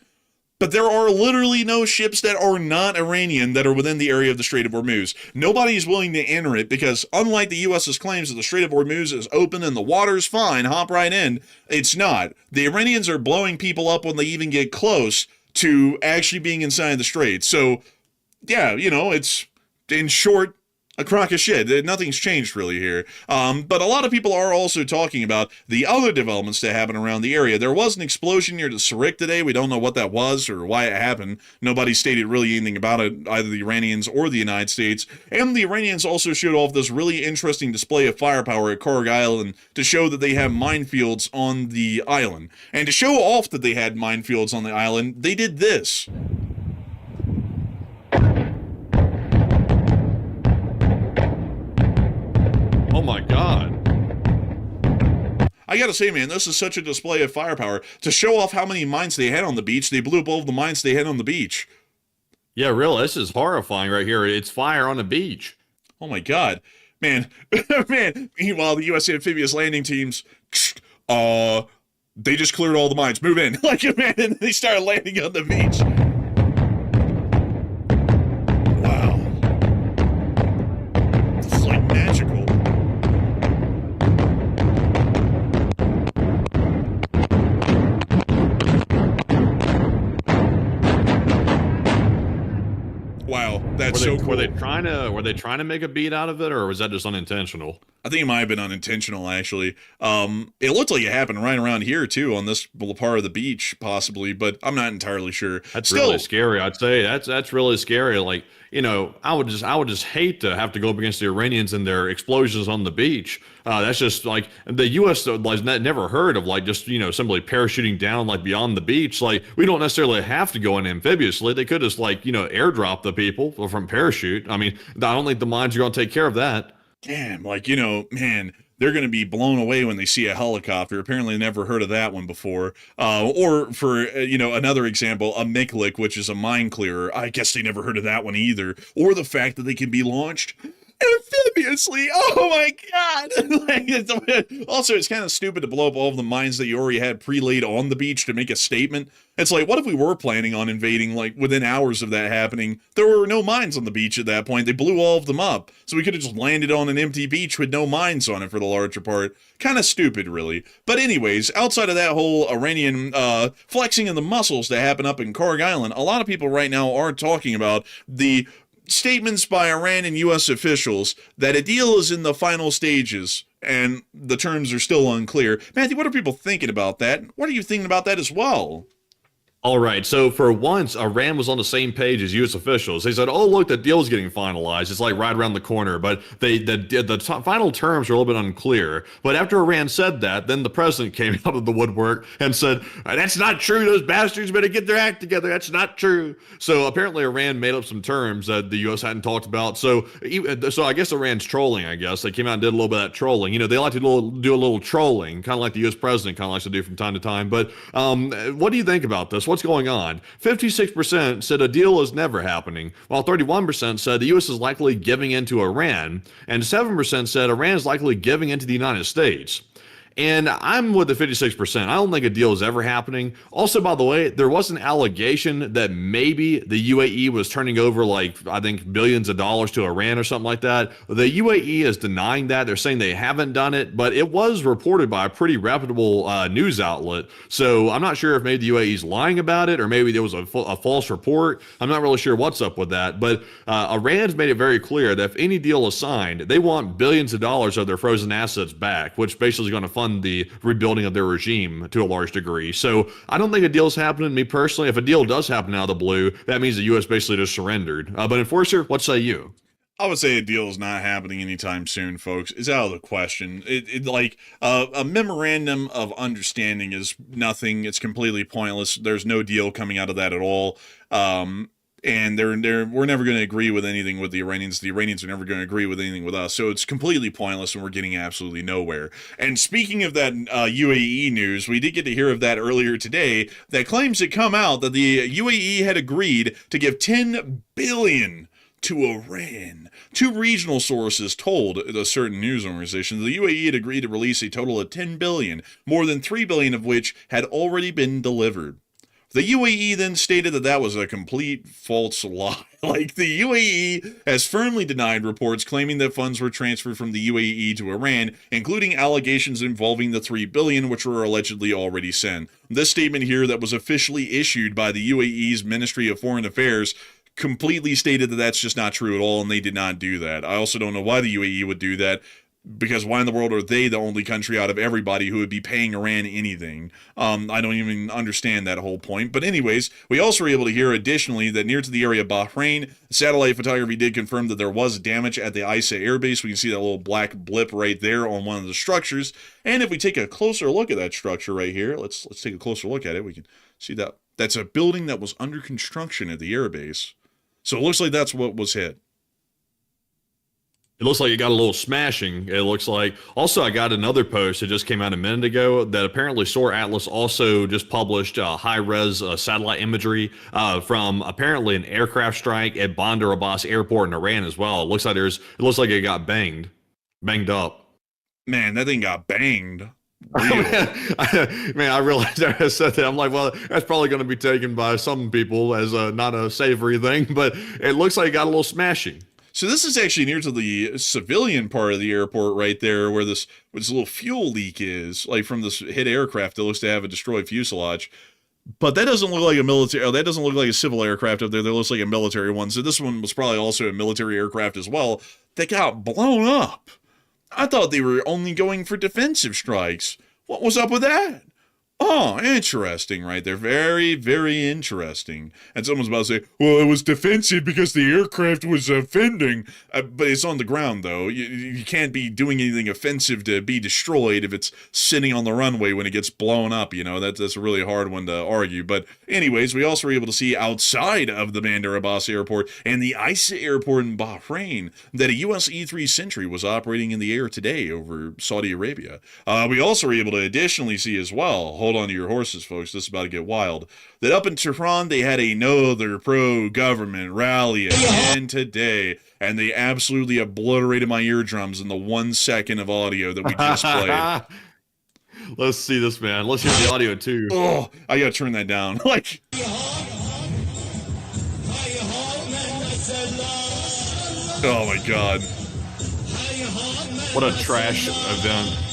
but there are literally no ships that are not Iranian that are within the area of the Strait of Hormuz. Nobody is willing to enter it because, unlike the U.S.'s claims that the Strait of Hormuz is open and the water's fine, hop right in, it's not. The Iranians are blowing people up when they even get close to actually being inside the strait. So, yeah, it's, in short, a crock of shit. Nothing's changed really here. But a lot of people are also talking about the other developments that happen around the area. There was an explosion near the Sarik today. We don't know what that was or why it happened. Nobody stated really anything about it, either the Iranians or the United States. And the Iranians also showed off this really interesting display of firepower at Karg Island to show that they have minefields on the island. And to show off that they had minefields on the island, they did this. Oh my God. I gotta say, man, this is such a display of firepower. To show off how many mines they had on the beach, they blew up all of the mines they had on the beach. Yeah, really, this is horrifying right here. It's fire on the beach. Oh my God. Man, man, meanwhile, the U.S. amphibious landing teams, they just cleared all the mines. Move in. Like, man, and they started landing on the beach. Wow. This is like magical. Wow, that's so cool. Were they trying to make a beat out of it, or was that just unintentional? I think it might have been unintentional, actually. It looked like it happened right around here too, on this part of the beach, possibly, but I'm not entirely sure. That's really scary. I'd say that's really scary. Like, I would just hate to have to go up against the Iranians and their explosions on the beach. That's just like the U.S. has never heard of like just simply parachuting down like beyond the beach. Like, we don't necessarily have to go in amphibiously. They could just like airdrop the people from parachute. I mean, I don't think the mines are going to take care of that. Damn, like, man, they're going to be blown away when they see a helicopter. Apparently never heard of that one before. Or for, another example, a Miklik, which is a mine clearer. I guess they never heard of that one either. Or the fact that they can be launched amphibiously. Oh my God. Also, it's kind of stupid to blow up all of the mines that you already had pre-laid on the beach to make a statement. It's like, what if we were planning on invading, like, within hours of that happening? There were no mines on the beach at that point. They blew all of them up. So we could have just landed on an empty beach with no mines on it for the larger part. Kind of stupid, really. But anyways, outside of that whole Iranian flexing of the muscles that happen up in Karg Island, a lot of people right now are talking about the statements by Iran and U.S. officials that a deal is in the final stages and the terms are still unclear. Matthew, what are people thinking about that? What are you thinking about that as well? All right, so for once, Iran was on the same page as U.S. officials. They said, "Oh, look, the deal's getting finalized. It's like right around the corner." But the final terms are a little bit unclear. But after Iran said that, then the president came out of the woodwork and said, "That's not true. Those bastards better get their act together. That's not true." So apparently, Iran made up some terms that the U.S. hadn't talked about. So I guess Iran's trolling. I guess they came out and did a little bit of that trolling. They like to do a little trolling, kind of like the U.S. president kind of likes to do from time to time. But what do you think about this? What's going on? 56% said a deal is never happening, while 31% said the U.S. is likely giving in to Iran, and 7% said Iran is likely giving in to the United States. And I'm with the 56%. I don't think a deal is ever happening. Also, by the way, there was an allegation that maybe the UAE was turning over, like, I think billions of dollars to Iran or something like that. The UAE is denying that. They're saying they haven't done it, but it was reported by a pretty reputable news outlet. So I'm not sure if maybe the UAE is lying about it or maybe there was a false report. I'm not really sure what's up with that. But Iran's made it very clear that if any deal is signed, they want billions of dollars of their frozen assets back, which basically is going to fund the rebuilding of their regime to a large degree. So I don't think a deal's happening. Me personally, if a deal does happen out of the blue, that means the U.S. basically just surrendered. But Enforcer, what say you? I would say a deal is not happening anytime soon, folks. It's out of the question. A memorandum of understanding is nothing. It's completely pointless. There's no deal coming out of that at all. and we're never going to agree with anything with the Iranians. The Iranians are never going to agree with anything with us. So it's completely pointless, and we're getting absolutely nowhere. And speaking of that UAE news, we did get to hear of that earlier today. That claims had come out that the UAE had agreed to give $10 billion to Iran. Two regional sources told a certain news organization the UAE had agreed to release a total of $10 billion, more than $3 billion of which had already been delivered. The UAE then stated that that was a complete false lie. Like, the UAE has firmly denied reports claiming that funds were transferred from the UAE to Iran, including allegations involving the $3 billion, which were allegedly already sent. This statement here that was officially issued by the UAE's Ministry of Foreign Affairs completely stated that that's just not true at all, and they did not do that. I also don't know why the UAE would do that, because why in the world are they the only country out of everybody who would be paying Iran anything? I don't even understand that whole point. But anyways, we also were able to hear additionally that near to the area of Bahrain, satellite photography did confirm that there was damage at the Isa Air Base. We can see that little black blip right there on one of the structures. And if we take a closer look at that structure right here, let's take a closer look at it. We can see that that's a building that was under construction at the air base. So it looks like that's what was hit. It looks like it got a little smashing. It looks like. Also, I got another post that just came out a minute ago that apparently Solar Atlas also just published high-res satellite imagery from apparently an aircraft strike at Bandar Abbas Airport in Iran as well. It looks like it got banged up. Man, that thing got banged. Man, I realized I said that. I'm like, well, that's probably going to be taken by some people as not a savory thing, but it looks like it got a little smashing. So this is actually near to the civilian part of the airport right there where this little fuel leak is, like from this hit aircraft that looks to have a destroyed fuselage. But that doesn't look like a military, that doesn't look like a civil aircraft up there. That looks like a military one. So this one was probably also a military aircraft as well that got blown up. I thought they were only going for defensive strikes. What was up with that? Oh, interesting right there. Very, very interesting. And someone's about to say, well, it was defensive because the aircraft was offending. But it's on the ground, though. You can't be doing anything offensive to be destroyed if it's sitting on the runway when it gets blown up, you know. That's a really hard one to argue. But anyways, we also were able to see outside of the Bandar Abbas Airport and the Isa Airport in Bahrain that a US E-3 Sentry was operating in the air today over Saudi Arabia. We also were able to additionally see as well, hold on to your horses, folks, this is about to get wild, that up in Tehran they had another pro-government rally again today, and they absolutely obliterated my eardrums in the 1 second of audio that we just played. Let's see this, man. Let's hear the audio too. Oh, I gotta turn that down. Like, oh my god. What a trash event.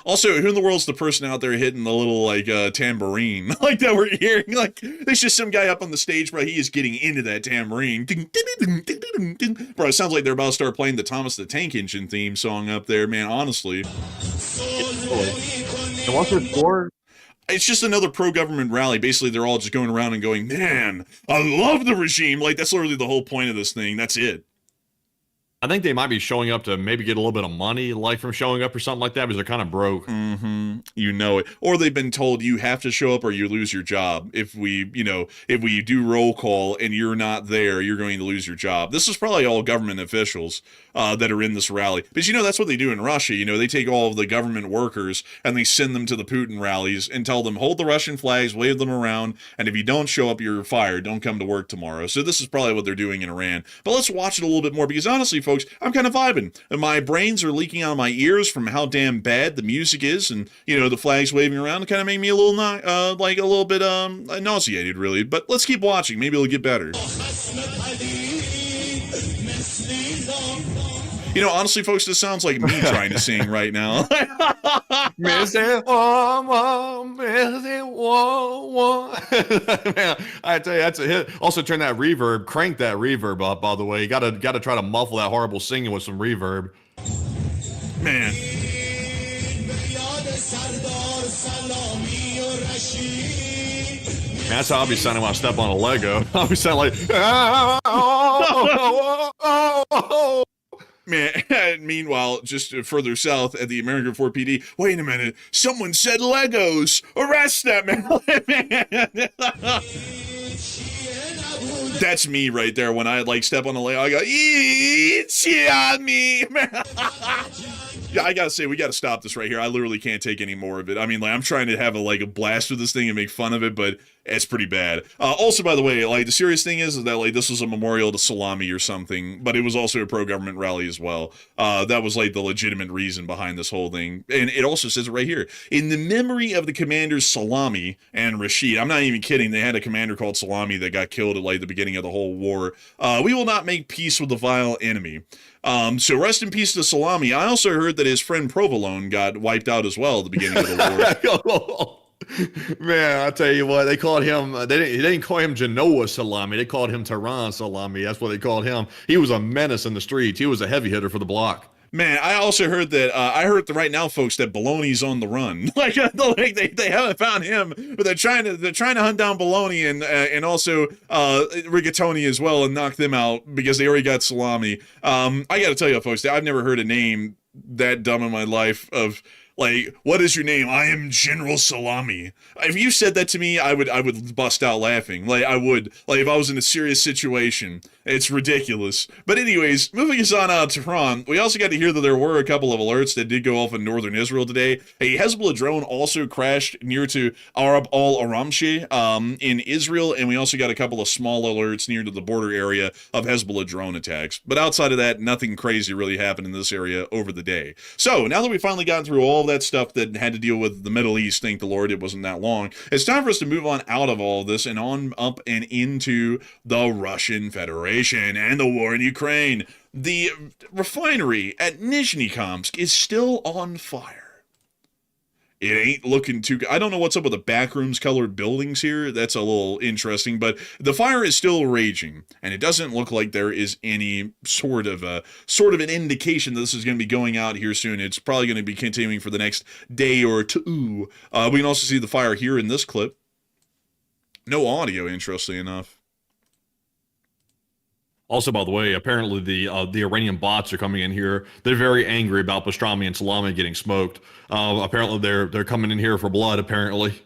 Also, who in the world's the person out there hitting the little, like, tambourine? Like, that we're hearing? Like, there's just some guy up on the stage, bro. He is getting into that tambourine. Bro, it sounds like they're about to start playing the Thomas the Tank Engine theme song up there, man, honestly. And what's your score? It's just another pro-government rally. Basically, they're all just going around and going, man, I love the regime. Like, that's literally the whole point of this thing. That's it. I think they might be showing up to maybe get a little bit of money, like from showing up or something like that, because they're kind of broke. Mm-hmm. You know it. Or they've been told you have to show up or you lose your job. If we do roll call and you're not there, you're going to lose your job. This is probably all government officials that are in this rally. But that's what they do in Russia. They take all of the government workers and they send them to the Putin rallies and tell them, hold the Russian flags, wave them around, and if you don't show up, you're fired. Don't come to work tomorrow. So this is probably what they're doing in Iran. But let's watch it a little bit more, because honestly, folks, I'm kind of vibing. And my brains are leaking out of my ears from how damn bad the music is, and the flags waving around. It kind of made me a little bit nauseated, really. But let's keep watching. Maybe it'll get better. Honestly, folks, this sounds like me trying to sing right now. Man, I tell you, that's a hit. Also, turn that reverb, crank that reverb up, by the way. You gotta try to muffle that horrible singing with some reverb. Man. That's how I'll be sounding when I step on a Lego. I'll be sounding like, Man, meanwhile, just further south at the American 4 PD, wait a minute, someone said Legos! Arrest that man! That's me right there. When I like step on the leg, I go, eat on me. Yeah, I gotta say, we gotta stop this right here. I literally can't take any more of it. I mean, like, I'm trying to have a blast with this thing and make fun of it, but it's pretty bad. Also, by the way, like, the serious thing is that, like, this was a memorial to Salami or something, but it was also a pro-government rally as well. That was, like, the legitimate reason behind this whole thing. And it also says it right here. In the memory of the commanders Salami and Rashid, I'm not even kidding, they had a commander called Salami that got killed at, like, the beginning of the whole war. We will not make peace with the vile enemy. So rest in peace to Salami. I also heard that his friend Provolone got wiped out as well at the beginning of the war. Man, I tell you what, they called him, they didn't call him Genoa Salami. They called him Tehran Salami. That's what they called him. He was a menace in the streets. He was a heavy hitter for the block. Man, I also heard that, I heard that right now, folks, that Baloney's on the run. Like they haven't found him, but they're trying to hunt down Baloney and also Rigatoni as well and knock them out because they already got Salami. I got to tell you, folks, I've never heard a name that dumb in my life of, like, what is your name? I am General Salami. If you said that to me, I would bust out laughing. Like, I would. Like, if I was in a serious situation. It's ridiculous. But anyways, moving us on out of Tehran, we also got to hear that there were a couple of alerts that did go off in northern Israel today. A Hezbollah drone also crashed near to Arab al-Aramshi in Israel, and we also got a couple of small alerts near to the border area of Hezbollah drone attacks. But outside of that, nothing crazy really happened in this area over the day. So, now that we've finally gotten through all that stuff that had to deal with the Middle East, thank the Lord, it wasn't that long, it's time for us to move on out of all of this and on up and into the Russian Federation and the war in Ukraine. The refinery at Nizhnekamsk is still on fire. It ain't looking too good. I don't know what's up with the backrooms colored buildings here. That's a little interesting, but the fire is still raging, and it doesn't look like there is any sort of an indication that this is going to be going out here soon. It's probably going to be continuing for the next day or two. We can also see the fire here in this clip. No audio, interestingly enough. Also, by the way, apparently the Iranian bots are coming in here. They're very angry about Pastrami and Salami getting smoked. Apparently, they're coming in here for blood. Apparently,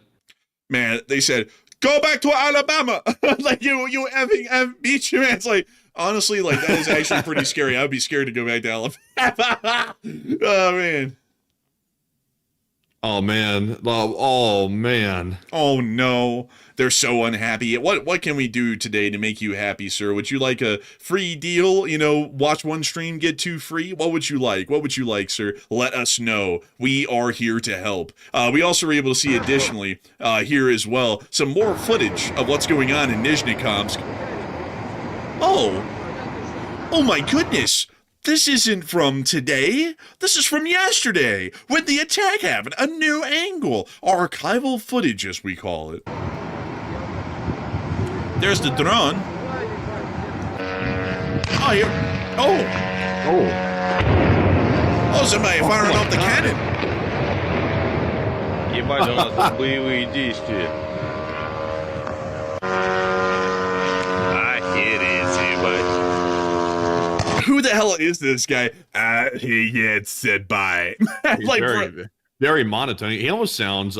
man, they said go back to Alabama. Like you effing beach, man. It's like honestly, like that is actually pretty scary. I'd be scared to go back to Alabama. Oh man. Oh man. Oh man. Oh no. They're so unhappy. What can we do today to make you happy, sir? Would you like a free deal? You know, watch one stream, get two free? What would you like? What would you like, sir? Let us know. We are here to help. We also were able to see additionally here as well some more footage of what's going on in Nizhnekamsk. Oh my goodness. This isn't from today. This is from yesterday, when the attack happened. A new angle. Archival footage, as we call it. There's the drone. Oh, here. Oh, somebody firing off the cannon. Ебать, у нас тут боевые действия. Охереть, ебать. Who the hell is this guy? He gets said bye. Like, very monotone. He almost sounds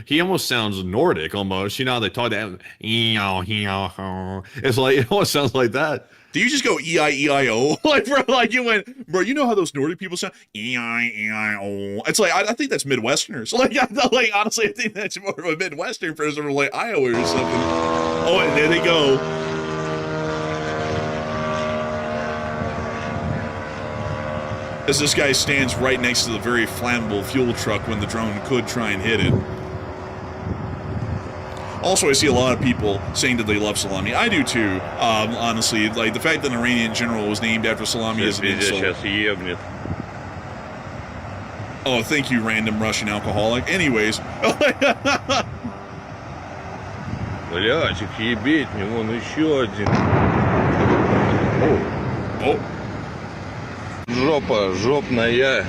he almost sounds Nordic almost. You know how they talk that. It's like it almost sounds like that. Do you just go E-I-E-I-O? Like, bro, like you went, bro, you know how those Nordic people sound? E-I-E-I-O. It's like, I think that's Midwesterners. Like, honestly, I think that's more of a Midwestern person from like Iowa or something. Oh, and there they go. As this guy stands right next to the very flammable fuel truck when the drone could try and hit it. Also, I see a lot of people saying that they love salami. I do too, honestly. Like, the fact that an Iranian general was named after salami is an insult. Oh, thank you, random Russian alcoholic. Anyways. Блядь, их ебеть, вон еще один. Oh. Жопа, жопная.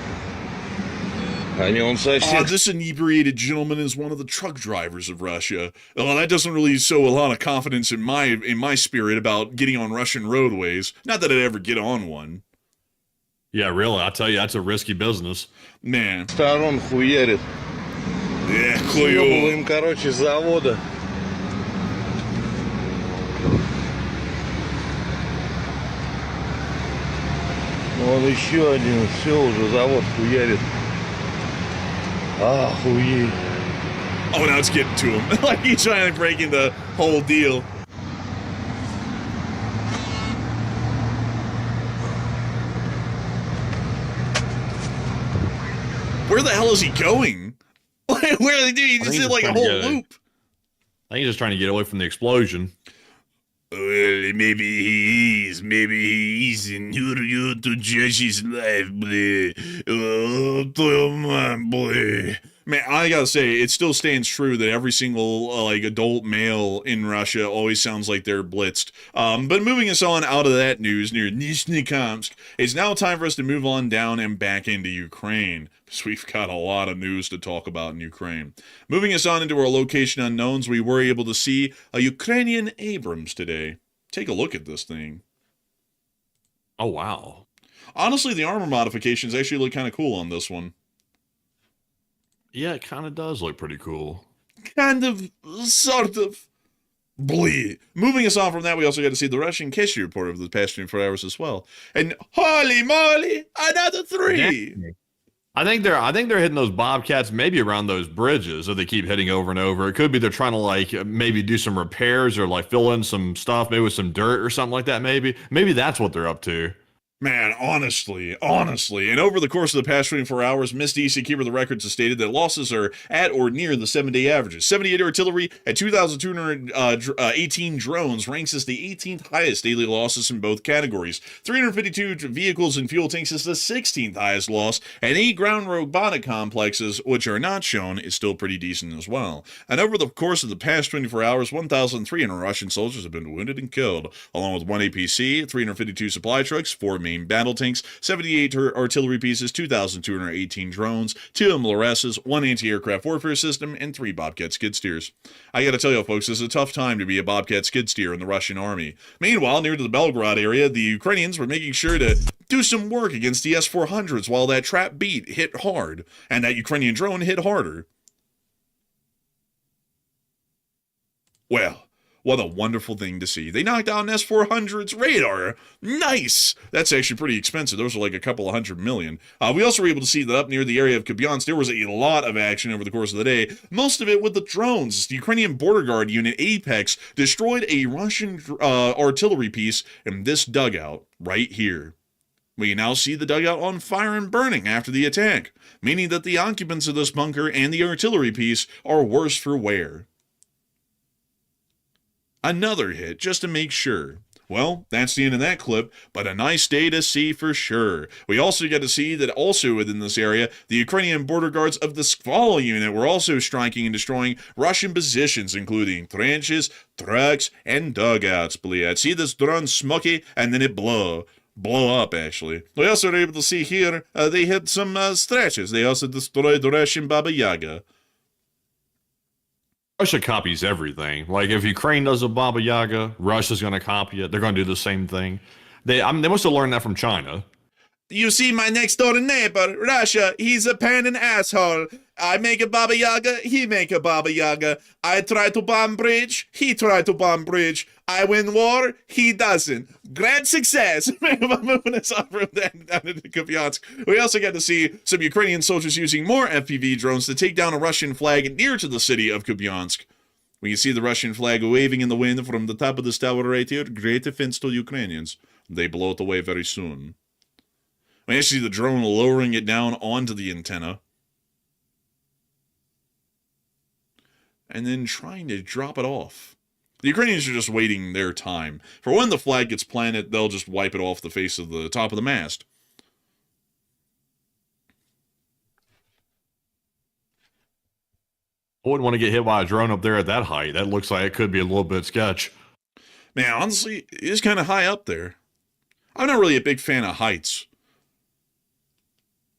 This inebriated gentleman is one of the truck drivers of Russia. Well, that doesn't really show a lot of confidence in my spirit about getting on Russian roadways. Not that I'd ever get on one. Yeah, really. I tell you, that's a risky business. Man. Сторон хуярит. Yeah, клюю. Им, короче, завода. Вон еще один, все уже, завод хуярит. Охуеть. Oh, now it's getting to him. Like he's trying to break in the whole deal. Where the hell is he going? Like, where are they doing? He just did like a whole loop. I think he's just trying to get away from the explosion. Well, maybe he is. Maybe he is in here to judge his life, boy. Oh, come on, boy. Man, I gotta say, it still stands true that every single like adult male in Russia always sounds like they're blitzed. But moving us on out of that news near Nizhny, it's now time for us to move on down and back into Ukraine, because we've got a lot of news to talk about in Ukraine. Moving us on into our location unknowns, we were able to see a Ukrainian Abrams today. Take a look at this thing. Oh, wow. Honestly, the armor modifications actually look kind of cool on this one. Yeah, it kind of does look pretty cool. Kind of, sort of. Bleed. Moving us on from that, we also got to see the Russian casualty report over the past 24 hours as well. And holy moly, another 3! I think they're hitting those Bobcats maybe around those bridges that they keep hitting over and over. It could be they're trying to like maybe do some repairs or like fill in some stuff, maybe with some dirt or something like that. Maybe that's what they're up to. Man, honestly. And over the course of the past 24 hours, Miss DC Keeper of the Records has stated that losses are at or near the 7-day averages. 78 artillery at 2,218 drones ranks as the 18th highest daily losses in both categories. 352 vehicles and fuel tanks is the 16th highest loss, and 8 ground robotic complexes, which are not shown, is still pretty decent as well. And over the course of the past 24 hours, 1,300 Russian soldiers have been wounded and killed, along with 1 APC, 352 supply trucks, 4 main battle tanks, 78 artillery pieces, 2,218 drones, 2 MLRSs, 1 anti-aircraft warfare system, and 3 Bobcat skid steers. I gotta tell you folks, this is a tough time to be a Bobcat skid steer in the Russian army. Meanwhile, near to the Belgorod area, the Ukrainians were making sure to do some work against the S-400s while that trap beat hit hard, and that Ukrainian drone hit harder. Well, what a wonderful thing to see. They knocked out an S-400's radar. Nice! That's actually pretty expensive. Those are like a couple of $100 million. We also were able to see that up near the area of Kupiansk, there was a lot of action over the course of the day, most of it with the drones. The Ukrainian border guard unit Apex destroyed a Russian artillery piece in this dugout right here. We can now see the dugout on fire and burning after the attack, meaning that the occupants of this bunker and the artillery piece are worse for wear. Another hit, just to make sure. Well, that's the end of that clip, but a nice day to see for sure. We also get to see that also within this area, the Ukrainian border guards of the Skvala unit were also striking and destroying Russian positions, including trenches, trucks, and dugouts. See this drone smoky, and then it blow up, actually. We also were able to see here, they hit some stretches. They also destroyed the Russian Baba Yaga. Russia copies everything. Like if Ukraine does a Baba Yaga, Russia's going to copy it. They're going to do the same thing. They must have learned that from China. You see my next door neighbor, Russia, he's a pain and asshole. I make a Baba Yaga, he make a Baba Yaga. I try to bomb bridge, he try to bomb bridge. I win war, he doesn't. Grand success. Moving us on from that down into Kupiansk. We also got to see some Ukrainian soldiers using more FPV drones to take down a Russian flag near to the city of Kupiansk. We can see the Russian flag waving in the wind from the top of this tower right here. Great offense to Ukrainians. They blow it away very soon. We actually see the drone lowering it down onto the antenna. And then trying to drop it off. The Ukrainians are just waiting their time. For when the flag gets planted, they'll just wipe it off the face of the top of the mast. I wouldn't want to get hit by a drone up there at that height. That looks like it could be a little bit sketch. Man, honestly, it is kind of high up there. I'm not really a big fan of heights.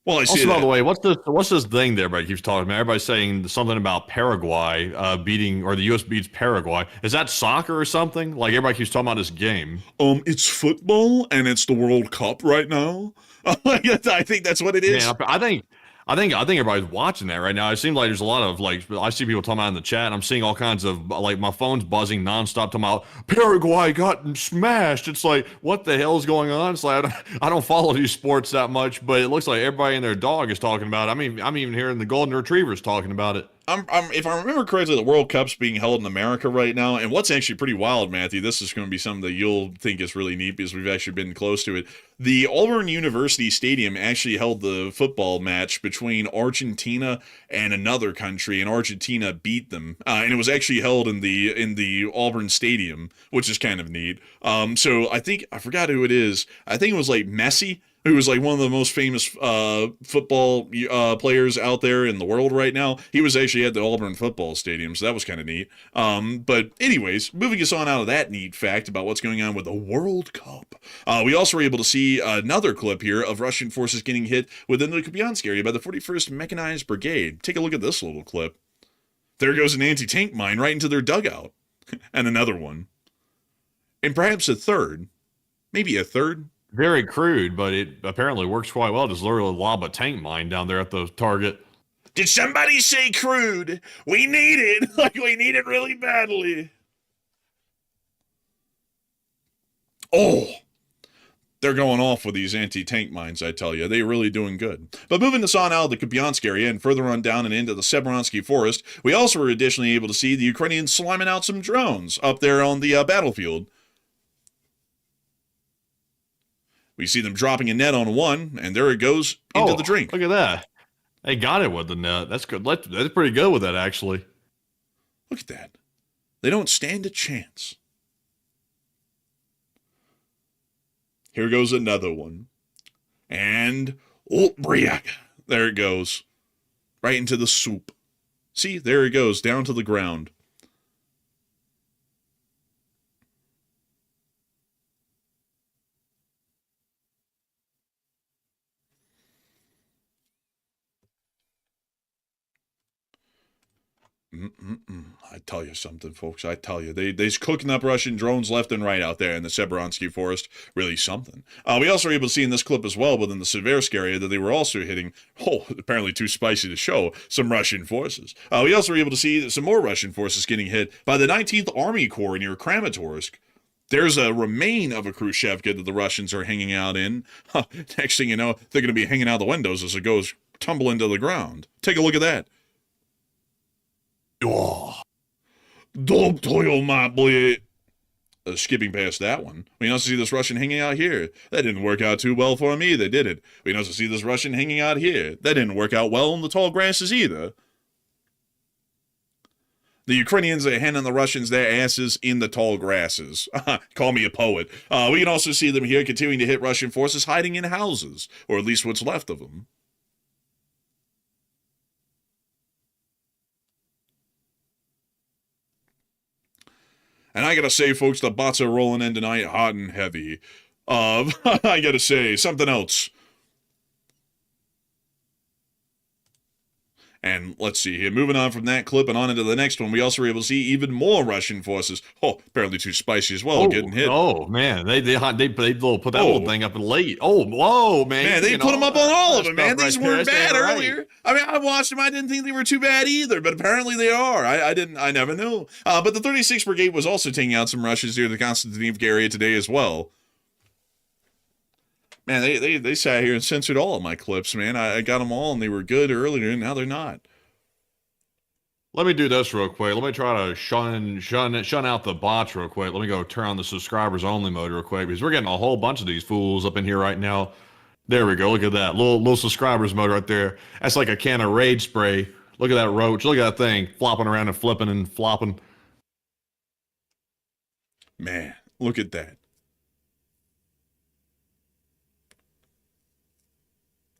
Well, I see also, that. by the way, what's this thing there everybody keeps talking about? Everybody's saying something about Paraguay beating, or the U.S. beats Paraguay. Is that soccer or something? Like, everybody keeps talking about this game. It's football, and it's the World Cup right now. I think that's what it is. Man, I think everybody's watching that right now. It seems like there's a lot of like I see people talking about in the chat, and I'm seeing all kinds of like my phone's buzzing nonstop talking about Paraguay got smashed. It's like what the hell is going on? It's like I don't follow these sports that much, but it looks like everybody and their dog is talking about it. I mean, I'm even hearing the golden retrievers talking about it. If I remember correctly, the World Cup's being held in America right now, and what's actually pretty wild, Matthew, this is going to be something that you'll think is really neat because we've actually been close to it. The Auburn University Stadium actually held the football match between Argentina and another country, and Argentina beat them, and it was actually held in the Auburn Stadium, which is kind of neat. So I forgot who it is. I think it was like Messi, who was like one of the most famous football players out there in the world right now. He was actually at the Auburn football stadium, so that was kind of neat. But anyways, moving us on out of that neat fact about what's going on with the World Cup, we also were able to see another clip here of Russian forces getting hit within the Kupiansk area by the 41st Mechanized Brigade. Take a look at this little clip. There goes an anti-tank mine right into their dugout. And another one. And perhaps a third. Maybe a third. Very crude, but it apparently works quite well. Just literally lob a tank mine down there at the target. Did somebody say crude? We need it. Like, we need it really badly. Oh, they're going off with these anti-tank mines, I tell you. They're really doing good. But moving us on out of the Kupiansk area and further on down and into the Severonsky Forest, we also were additionally able to see the Ukrainians slamming out some drones up there on the battlefield. We see them dropping a net on one, and there it goes into the drink. Look at that. They got it with the net. That's good. That's pretty good with that, actually. Look at that. They don't stand a chance. Here goes another one. And, Briak. There it goes. Right into the soup. See, there it goes, down to the ground. I tell you something, folks. I tell you, they's cooking up Russian drones left and right out there in the Severonsky Forest. Really something. We also were able to see in this clip as well, within the Seversk area, that they were also hitting, apparently too spicy to show, some Russian forces. We also were able to see some more Russian forces getting hit by the 19th Army Corps near Kramatorsk. There's a remain of a Khrushchevka that the Russians are hanging out in. Next thing you know, they're going to be hanging out the windows as it goes tumbling to the ground. Take a look at that. Oh, skipping past that one. We also see this Russian hanging out here. That didn't work out too well for him either, did it? We also see this Russian hanging out here. That didn't work out well in the tall grasses either. The Ukrainians are handing the Russians their asses in the tall grasses. Call me a poet. We can also see them here continuing to hit Russian forces hiding in houses, or at least what's left of them. And I gotta say, folks, the bots are rolling in tonight hot and heavy. I gotta say, something else. And let's see here, moving on from that clip and on into the next one, we also were able to see even more Russian forces. Apparently too spicy as well, getting hit. Oh, man, they put that little thing up late. Oh, whoa, man. Man, they put them up on all of them, man. These weren't bad earlier. I mean, I watched them. I didn't think they were too bad either, but apparently they are. I never knew. But the 36th Brigade was also taking out some Russians near the Konstantinivka area today as well. Man, they sat here and censored all of my clips, man. I got them all, and they were good earlier, and now they're not. Let me do this real quick. Let me try to shun out the bots real quick. Let me go turn on the subscribers only mode real quick, because we're getting a whole bunch of these fools up in here right now. There we go. Look at that. Little subscribers mode right there. That's like a can of rage spray. Look at that roach. Look at that thing flopping around and flipping and flopping. Man, look at that.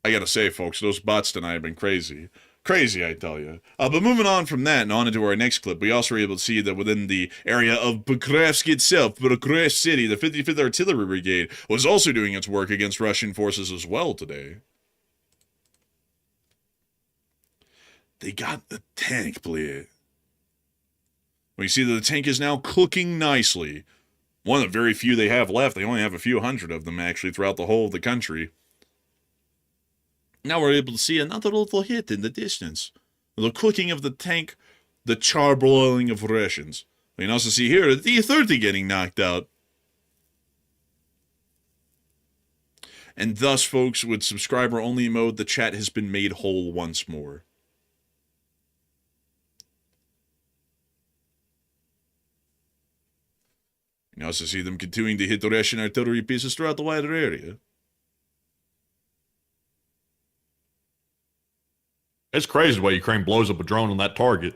I gotta say, folks, those bots tonight have been crazy. Crazy, I tell you. But moving on from that and on into our next clip, we also were able to see that within the area of Bukrevsk itself, Bukrevsk City, the 55th Artillery Brigade was also doing its work against Russian forces as well today. They got the tank, please. We see that the tank is now cooking nicely. One of the very few they have left. They only have a few hundred of them, actually, throughout the whole of the country. Now we're able to see another little hit in the distance. The cooking of the tank, the charbroiling of Russians. We can also see here the D-30 getting knocked out. And thus, folks, with subscriber-only mode, the chat has been made whole once more. You can also see them continuing to hit the Russian artillery pieces throughout the wider area. It's crazy the way Ukraine blows up a drone on that target.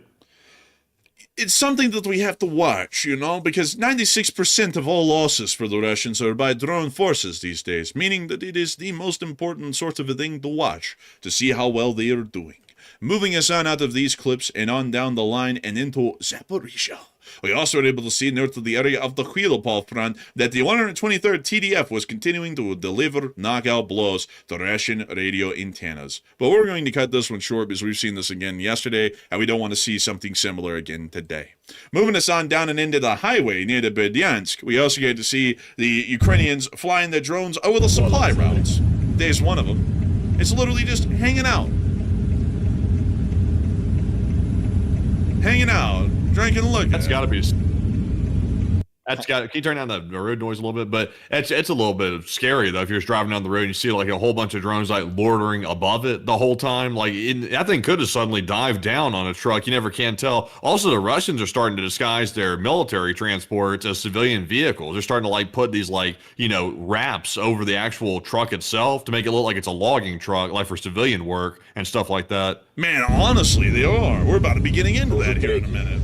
It's something that we have to watch, you know, because 96% of all losses for the Russians are by drone forces these days, meaning that it is the most important sort of a thing to watch, to see how well they are doing. Moving us on out of these clips and on down the line and into Zaporizhia. We also were able to see north of the area of the Khilopol front that the 123rd TDF was continuing to deliver knockout blows to Russian radio antennas. But we're going to cut this one short because we've seen this again yesterday, and we don't want to see something similar again today. Moving us on down and into the highway near the Berdyansk, we also get to see the Ukrainians flying their drones over the supply routes. There's one of them. It's literally just hanging out. Hanging out, drinking and looking. That's got to be. That's got. Can you turn down the road noise a little bit? But it's a little bit scary though. If you're just driving down the road and you see like a whole bunch of drones like loitering above it the whole time, like that thing could have suddenly dived down on a truck. You never can tell. Also, the Russians are starting to disguise their military transports as civilian vehicles. They're starting to like put these like wraps over the actual truck itself to make it look like it's a logging truck, like for civilian work and stuff like that. Man, honestly, they are. We're about to be getting into that here in a minute.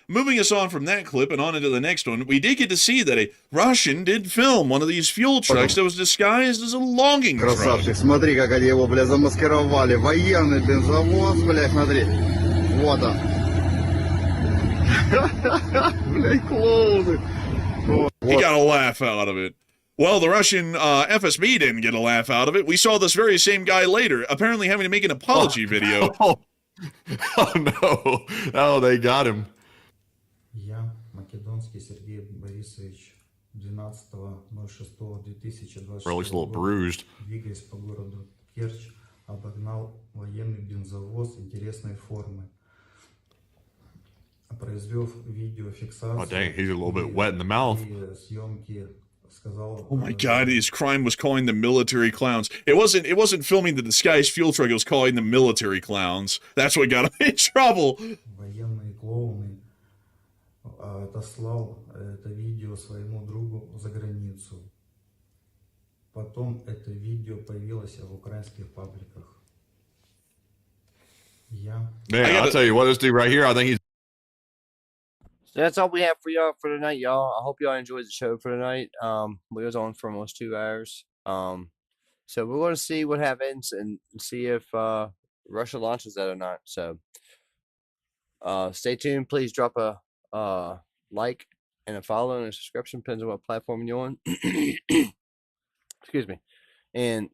Moving us on from that clip and on into the next one, we did get to see that a Russian did film one of these fuel trucks that was disguised as a logging truck. Красавчик, смотри, как они его, бля, замаскировали. Военный бензовоз, бля, смотри. Вот он. Бля, клоуны. He got a laugh out of it. Well, the Russian FSB didn't get a laugh out of it. We saw this very same guy later, apparently having to make an apology video. Oh no! Oh, they got him. Я, Македонский Сергей Борисович, 12.06.2024 Bro looks a little bruised. двигаясь по городу Керчь, обогнал военный бензовоз интересной формы. Произвел видеофиксацию. Oh dang, he's a little bit wet in the mouth. Съемки сказал. Oh my God, his crime was calling the military clowns. It wasn't filming the disguised fuel truck, it was calling the military clowns. That's what got him in trouble. Военные клоуны отослал это видео своему другу за границу. Потом это видео появилось в украинских пабликах. Man, I'll tell you what, this dude right here, I think he's. So that's all we have for y'all for tonight, y'all. I hope y'all enjoyed the show for tonight. We was on for almost 2 hours. So we're going to see what happens and see if Russia launches that or not. So stay tuned. Please drop a like and a follow and a subscription, depends on what platform you're on. Excuse me. And